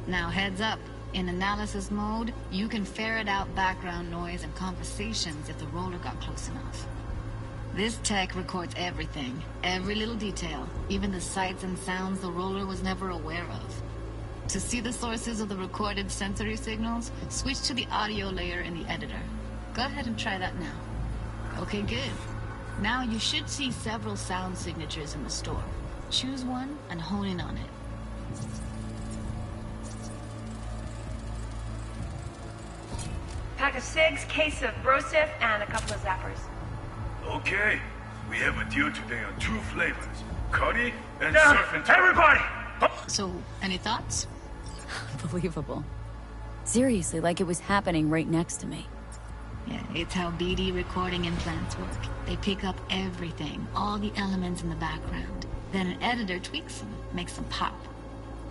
Now heads up. In analysis mode, you can ferret out background noise and conversations if the roller got close enough. This tech records everything, every little detail, even the sights and sounds the roller was never aware of. To see the sources of the recorded sensory signals, switch to the audio layer in the editor. Go ahead and try that now. Okay, good. Now you should see several sound signatures in the store. Choose one and hone in on it. Pack of cigs, case of brosif, and a couple of zappers. Okay, we have a deal today on 2 flavors. Curry and surf and turf. Everybody! So, any thoughts? Unbelievable. Seriously, like it was happening right next to me. Yeah, it's how BD recording implants work. They pick up everything, all the elements in the background. Then an editor tweaks them, makes them pop.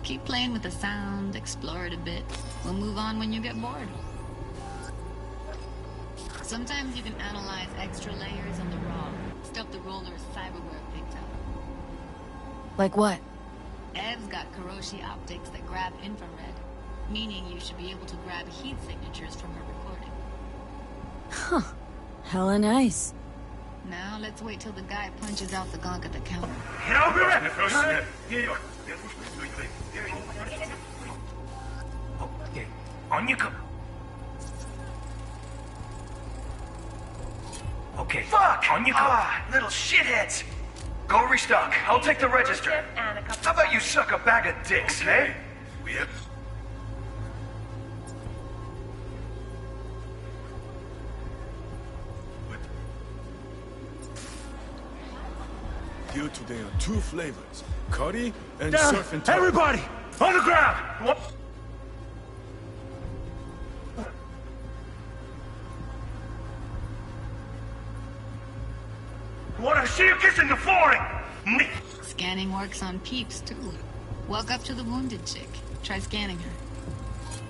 Keep playing with the sound, explore it a bit. We'll move on when you get bored. Sometimes you can analyze extra layers on the raw, stuff the roller's cyberware picked up. Like what? Ev's got Kiroshi optics that grab infrared, meaning you should be able to grab heat signatures from her recording. Huh. Hella nice. Now let's wait till the guy punches out the gonk at the counter. I'll be right back. Okay, on you go. Okay. Fuck! On you go. Ah, little shitheads! Go restock. I'll take the register. How about you suck a bag of dicks, eh? We have... Deal today on 2 flavors. Curry and Down. surf and turf. Everybody! On the ground! What? Wanna see you kissing the flooring? Scanning works on peeps, too. Walk up to the wounded chick. Try scanning her.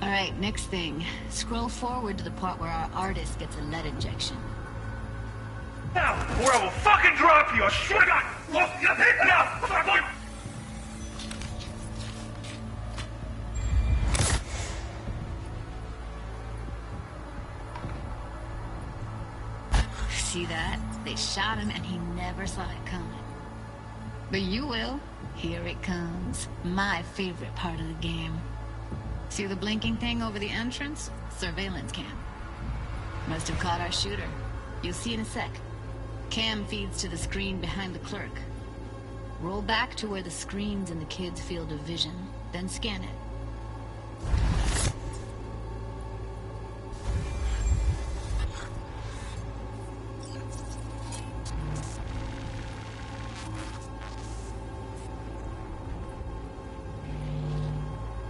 Alright, next thing. Scroll forward to the part where our artist gets a lead injection. Now, or I will fucking drop you, I swear to God! Now! See that? They shot him and he never saw it coming. But you will. Here it comes. My favorite part of the game. See the blinking thing over the entrance? Surveillance cam. Must have caught our shooter. You'll see in a sec. Cam feeds to the screen behind the clerk. Roll back to where the screen's in the kid's field of vision, then scan it.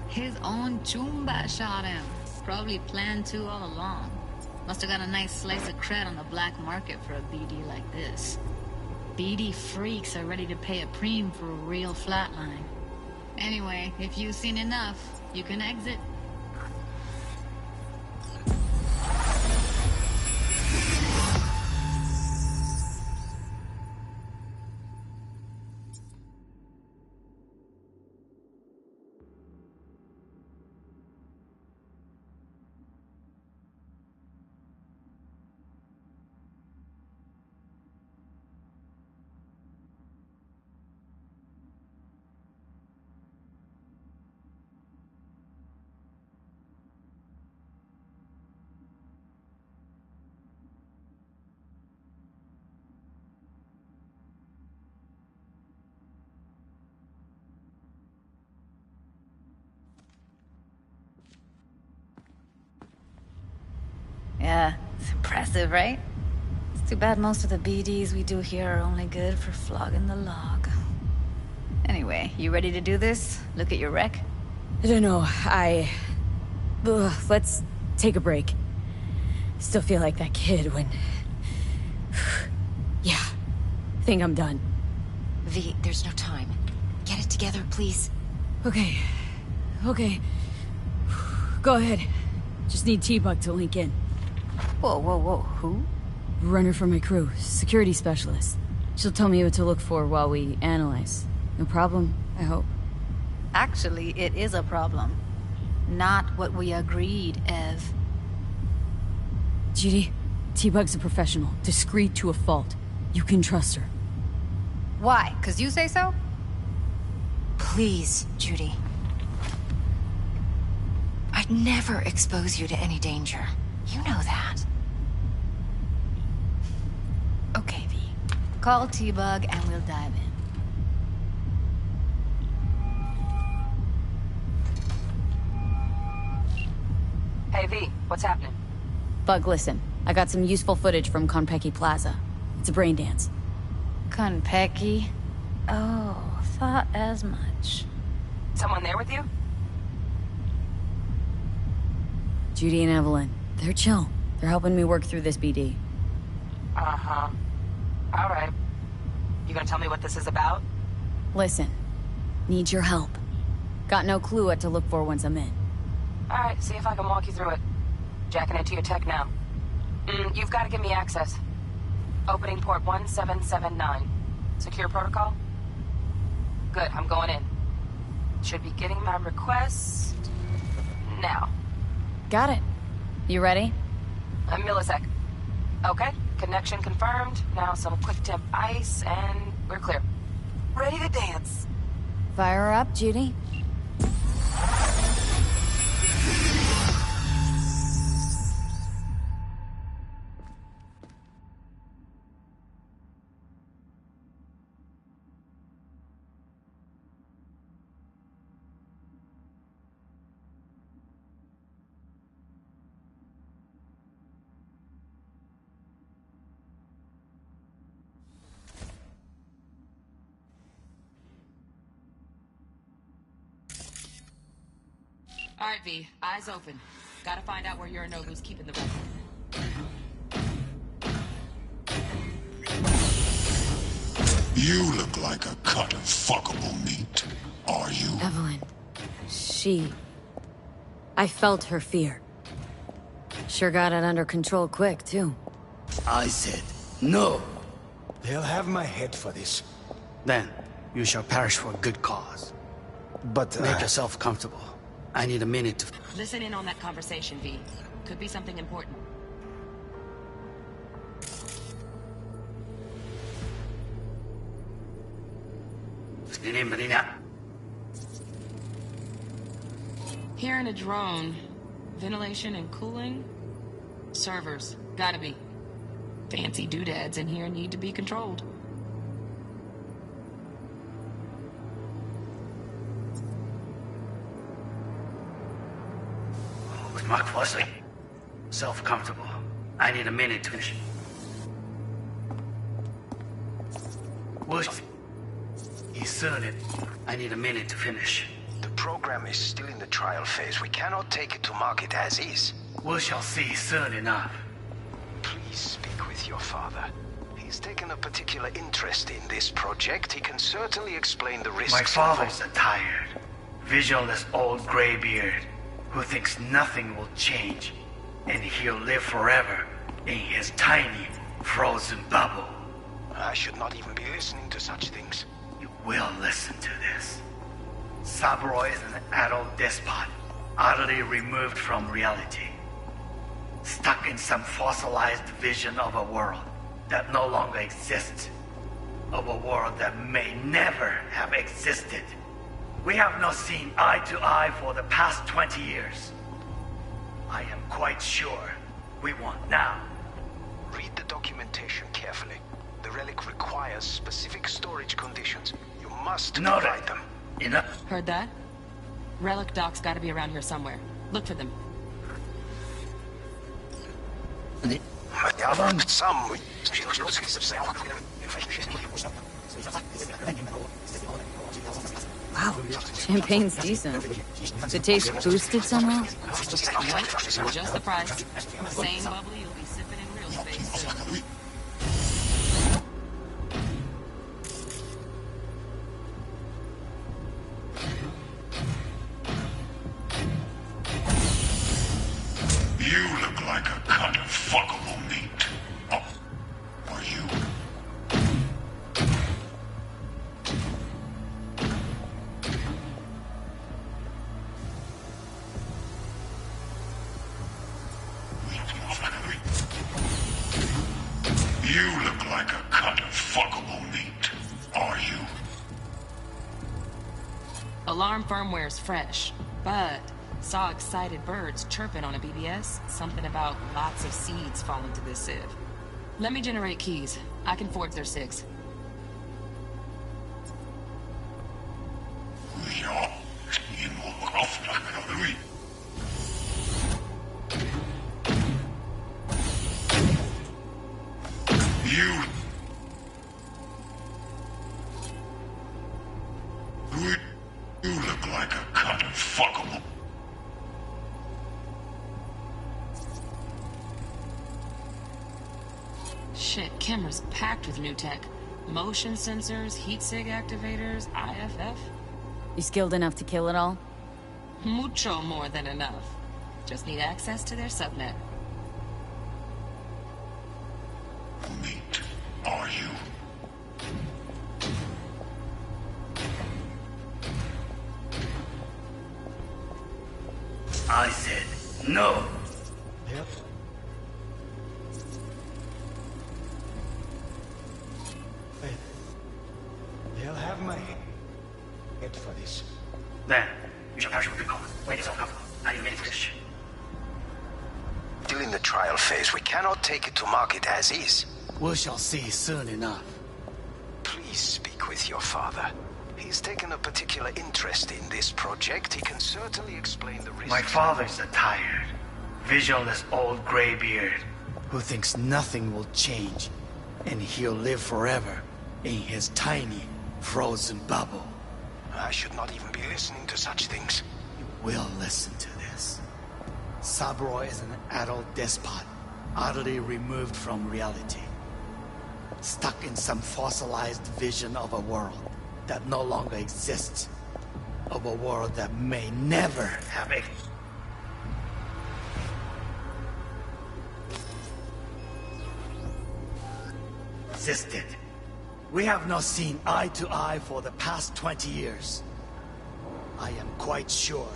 His own Chumba shot him. Probably planned to all along. Must have got a nice slice of cred on the black market for a BD like this. BD freaks are ready to pay a preem for a real flatline. Anyway, if you've seen enough, you can exit. Yeah, it's impressive, right? It's too bad most of the BDs we do here are only good for flogging the log. Anyway, you ready to do this? Look at your wreck? I don't know, let's take a break. Still feel like that kid when... Yeah, think I'm done. V, there's no time. Get it together, please. Okay. Go ahead. Just need T-Bug to link in. Whoa, who? Runner for my crew, security specialist. She'll tell me what to look for while we analyze. No problem, I hope. Actually, it is a problem. Not what we agreed, Ev. Judy, T-Bug's a professional, discreet to a fault. You can trust her. Why? 'Cause you say so? Please, Judy. I'd never expose you to any danger. You know that. Okay, V. Call T-Bug and we'll dive in. Hey, V, what's happening? Bug, listen. I got some useful footage from Konpeki Plaza. It's a brain dance. Konpeki? Oh, thought as much. Someone there with you? Judy and Evelyn. They're chill. They're helping me work through this BD. Uh-huh. All right. You gonna tell me what this is about? Listen. Need your help. Got no clue what to look for once I'm in. All right, see if I can walk you through it. Jacking into your tech now. You've got to give me access. Opening port 1779. Secure protocol? Good, I'm going in. Should be getting my request... now. Got it. You ready? A millisec. Okay, connection confirmed. Now some quick temp ice, and we're clear. Ready to dance. Fire her up, Judy. All right, V. Eyes open. Gotta find out where Yorinobu's keeping the record. You look like a cut of fuckable meat. Are you? Evelyn. I felt her fear. Sure got it under control quick, too. I said, no. They'll have my head for this. Then, you shall perish for a good cause. But, make yourself comfortable. I need a minute to... Listen in on that conversation, V. Could be something important. Hearing a drone. Ventilation and cooling? Servers. Gotta be. Fancy doodads in here need to be controlled. With Mark Wesley. Self-comfortable. I need a minute to finish. He's soon in. I need a minute to finish. The program is still in the trial phase. We cannot take it to market as is. We shall see soon enough. Please speak with your father. He's taken a particular interest in this project. He can certainly explain the risks. My father's a tired, visionless old graybeard who thinks nothing will change, and he'll live forever in his tiny, frozen bubble. I should not even be listening to such things. You will listen to this. Saburo is an adult despot, utterly removed from reality. Stuck in some fossilized vision of a world that no longer exists. Of a world that may never have existed. We have not seen eye to eye for the past 20 years. I am quite sure we won't now. Read the documentation carefully. The relic requires specific storage conditions. You must provide them. Enough. Heard that? Relic docs gotta be around here somewhere. Look for them. Wow, champagne's decent. The taste boosted somehow? Just the price. Same bubbly you'll be sipping in real space soon. You look like a cut of fuckable meat. Oh, are you? You look like a cut of fuckable meat. Are you? Alarm firmware's fresh, but saw excited birds chirping on a BBS. Something about lots of seeds falling to this sieve. Let me generate keys. I can forge their SIGs. You look like a cut of fuckable. Shit, camera's packed with new tech. Motion sensors, heat sig activators, IFF. You skilled enough to kill it all? Mucho more than enough. Just need access to their subnet. Meat, are you? I said no. Yep. They'll have my head for this. Then, you shall perish with good cause. Wait yourself comfortable. I need a minute to finish. Still in the trial phase. We cannot take it to market as is. We shall see soon enough. Please speak with your father. He's taken a particular interest in this project. He can certainly explain the risks. My father's a tired, visionless old graybeard who thinks nothing will change, and he'll live forever in his tiny, frozen bubble. I should not even be listening to such things. You will listen to this. Saburo is an adult despot, utterly removed from reality. Stuck in some fossilized vision of a world that no longer exists. Of a world that may never have existed. We have not seen eye to eye for the past 20 years. I am quite sure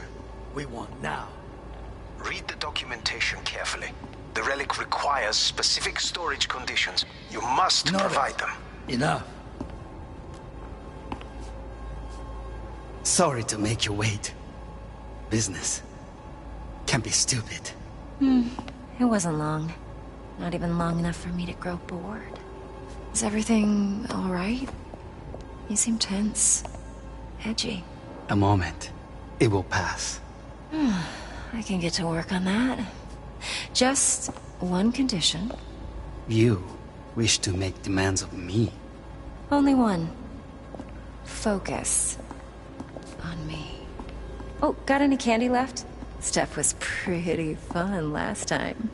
we won't now. Read the documentation carefully. The relic requires specific storage conditions. You must provide them. Enough. Sorry to make you wait. Business can be stupid. It wasn't long. Not even long enough for me to grow bored. Is everything all right? You seem tense. Edgy. A moment. It will pass. I can get to work on that. Just one condition. You wish to make demands of me. Only one. Focus on me. Oh, got any candy left? Stuff was pretty fun last time.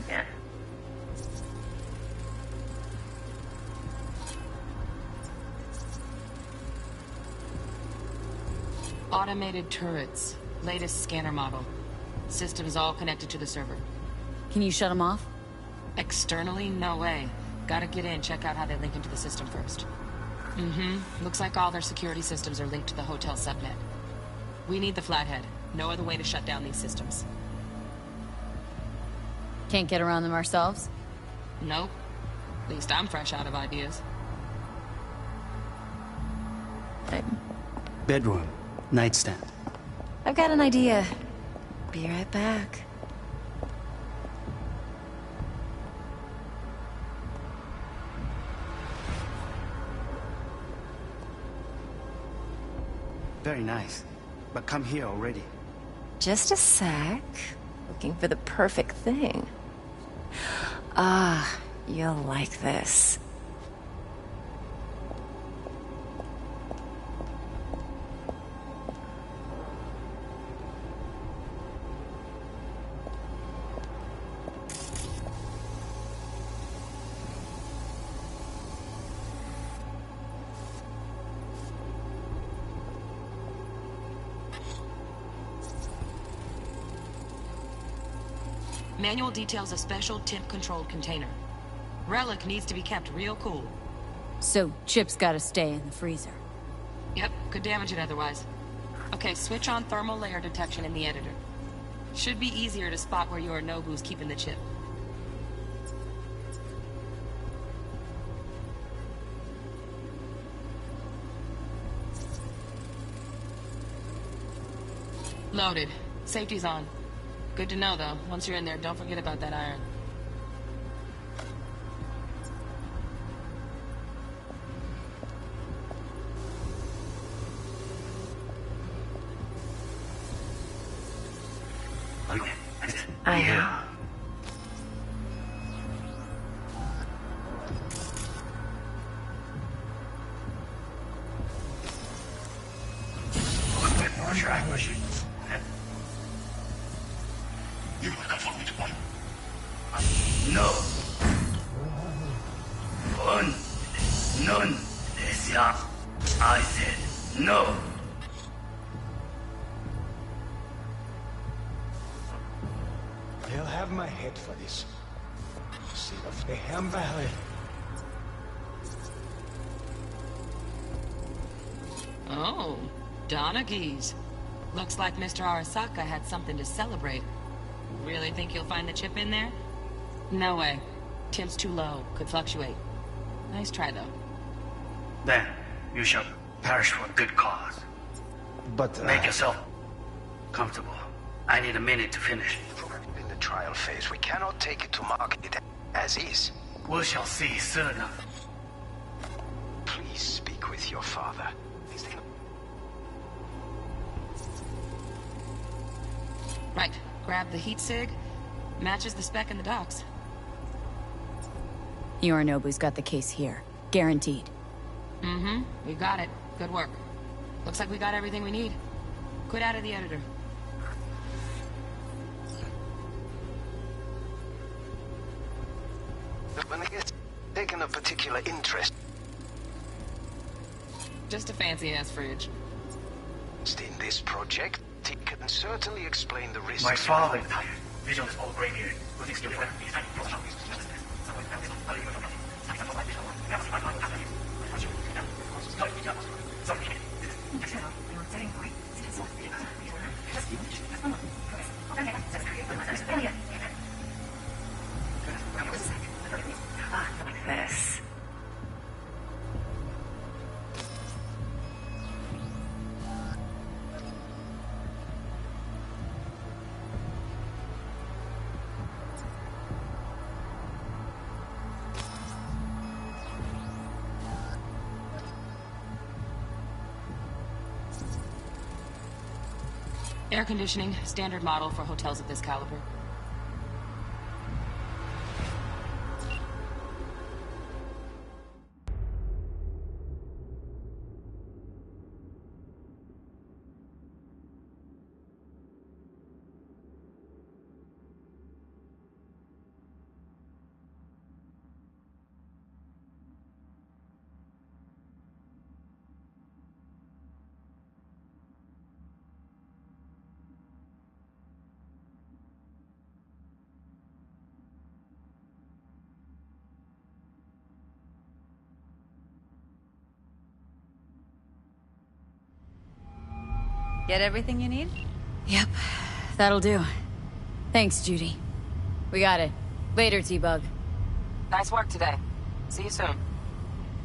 Yeah. Automated turrets. Latest scanner model. Systems all connected to the server. Can you shut them off? Externally, no way. Gotta get in, check out how they link into the system first. Looks like all their security systems are linked to the hotel subnet. We need the flathead. No other way to shut down these systems. Can't get around them ourselves? Nope. At least I'm fresh out of ideas. Bedroom. Nightstand. I've got an idea. Be right back. Very nice. But come here already. Just a sec. Looking for the perfect thing. Ah, you'll like this. Manual details a special temp-controlled container. Relic needs to be kept real cool. So, Chip's gotta stay in the freezer. Yep, could damage it otherwise. Okay, switch on thermal layer detection in the editor. Should be easier to spot where Yorinobu's keeping the chip. Loaded. Safety's on. Good to know, though. Once you're in there, don't forget about that iron. I am. No. None. I said no. They'll have my head for this. See if they have my head. Oh, Donaghys. Looks like Mr. Arasaka had something to celebrate. Really think you'll find the chip in there? No way. Temp's too low. Could fluctuate. Nice try, though. Then you shall perish for a good cause. But make yourself comfortable. I need a minute to finish. In the trial phase, we cannot take it to market as is. We shall see soon enough. Please speak with your father. Right. Grab the heat sig. Matches the spec in the docks. Yorinobu's got the case here. Guaranteed. We got it. Good work. Looks like we got everything we need. Quit out of the editor. when it gets taken a particular interest Just a fancy-ass fridge. in this project, he can certainly explain the risks. My father is tired. Vision is all gray here. Who thinks you're This. Air conditioning, standard model for hotels of this caliber. Get everything you need? Yep, that'll do. Thanks, Judy. We got it. Later, T-Bug. Nice work today. See you soon.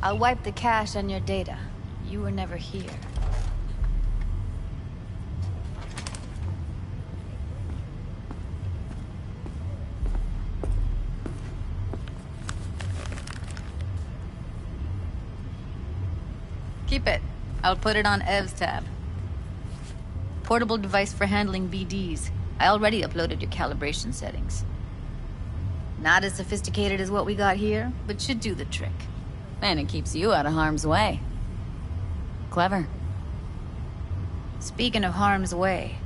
I'll wipe the cache on your data. You were never here. Keep it. I'll put it on Ev's tab. Portable device for handling BDs. I already uploaded your calibration settings. Not as sophisticated as what we got here, but should do the trick. And it keeps you out of harm's way. Clever. Speaking of harm's way,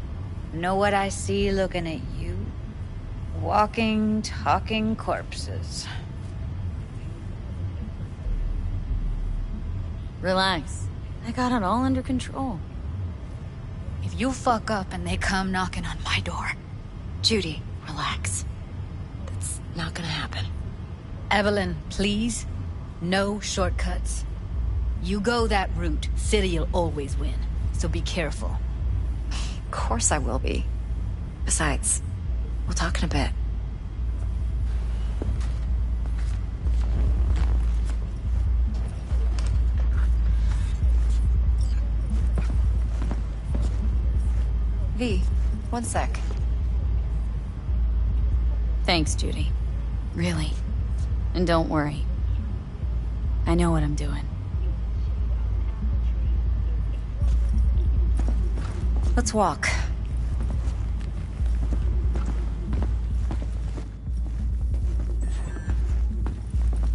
know what I see looking at you? Walking, talking corpses. Relax. I got it all under control. If you fuck up and they come knocking on my door... Judy, relax. That's not gonna happen. Evelyn, please. No shortcuts. You go that route, City'll always win. So be careful. Of course I will be. Besides, we'll talk in a bit. V, one sec. Thanks, Judy. Really. And don't worry. I know what I'm doing. Let's walk.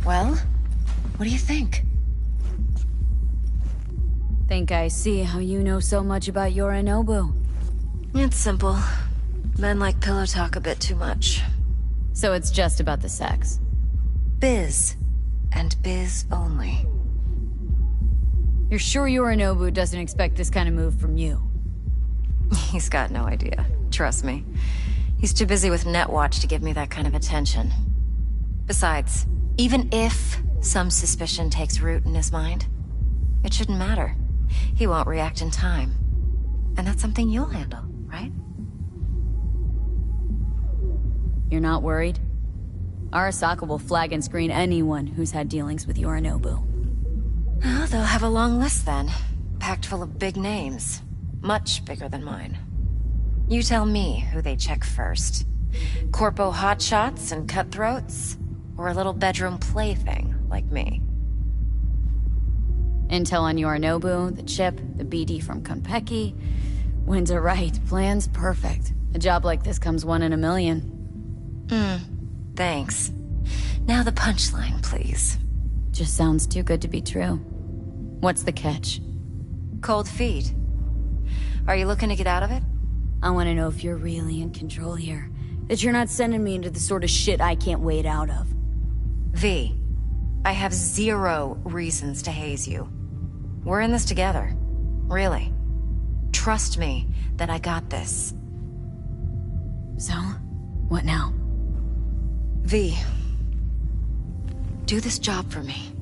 Well, what do you think? Think I see how you know so much about Yorinobu. It's simple. Men like pillow talk a bit too much. So it's just about the sex. Biz. And biz only. You're sure Yorinobu doesn't expect this kind of move from you? He's got no idea. Trust me. He's too busy with Netwatch to give me that kind of attention. Besides, even if some suspicion takes root in his mind, it shouldn't matter. He won't react in time. And that's something you'll handle, right? You're not worried? Arasaka will flag and screen anyone who's had dealings with Yorinobu. Well, they'll have a long list then. Packed full of big names. Much bigger than mine. You tell me who they check first. Corpo hotshots and cutthroats? Or a little bedroom plaything like me? Intel on Yorinobu, the chip, the BD from Konpeki. Winda right, plan's perfect. A job like this comes 1 in a million. Thanks. Now the punchline, please. Just sounds too good to be true. What's the catch? Cold feet. Are you looking to get out of it? I want to know if you're really in control here. That you're not sending me into the sort of shit I can't wait out of. V, I have 0 reasons to haze you. We're in this together. Really. Trust me that I got this. So, what now? V, do this job for me.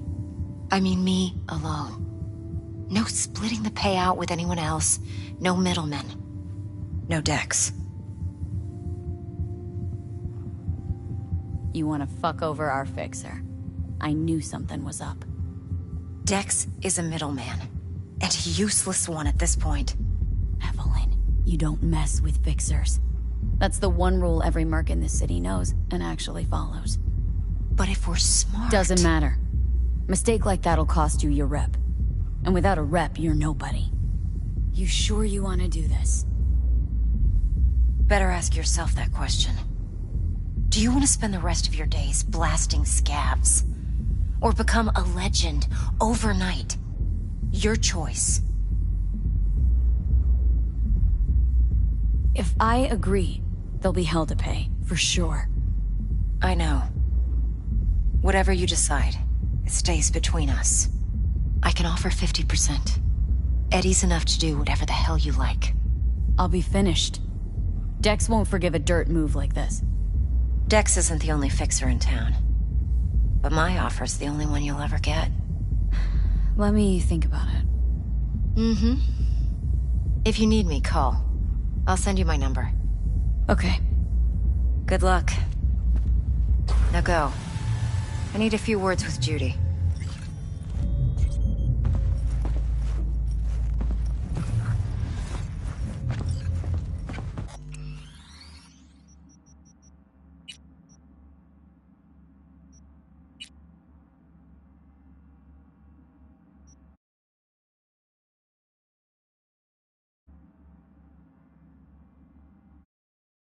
I mean me alone. No splitting the payout with anyone else. No middlemen. No Dex. You want to fuck over our fixer. I knew something was up. Dex is a middleman. And a useless one at this point. Evelyn, you don't mess with fixers. That's the one rule every merc in this city knows and actually follows. But if we're smart... Doesn't matter. Mistake like that'll cost you your rep. And without a rep, you're nobody. You sure you want to do this? Better ask yourself that question. Do you want to spend the rest of your days blasting scabs? Or become a legend overnight? Your choice. If I agree, there'll be hell to pay, for sure. I know. Whatever you decide, it stays between us. I can offer 50%. Eddie's enough to do whatever the hell you like. I'll be finished. Dex won't forgive a dirt move like this. Dex isn't the only fixer in town. But my offer's the only one you'll ever get. Let me think about it. Mm-hmm. If you need me, call. I'll send you my number. Okay. Good luck. Now go. I need a few words with Judy.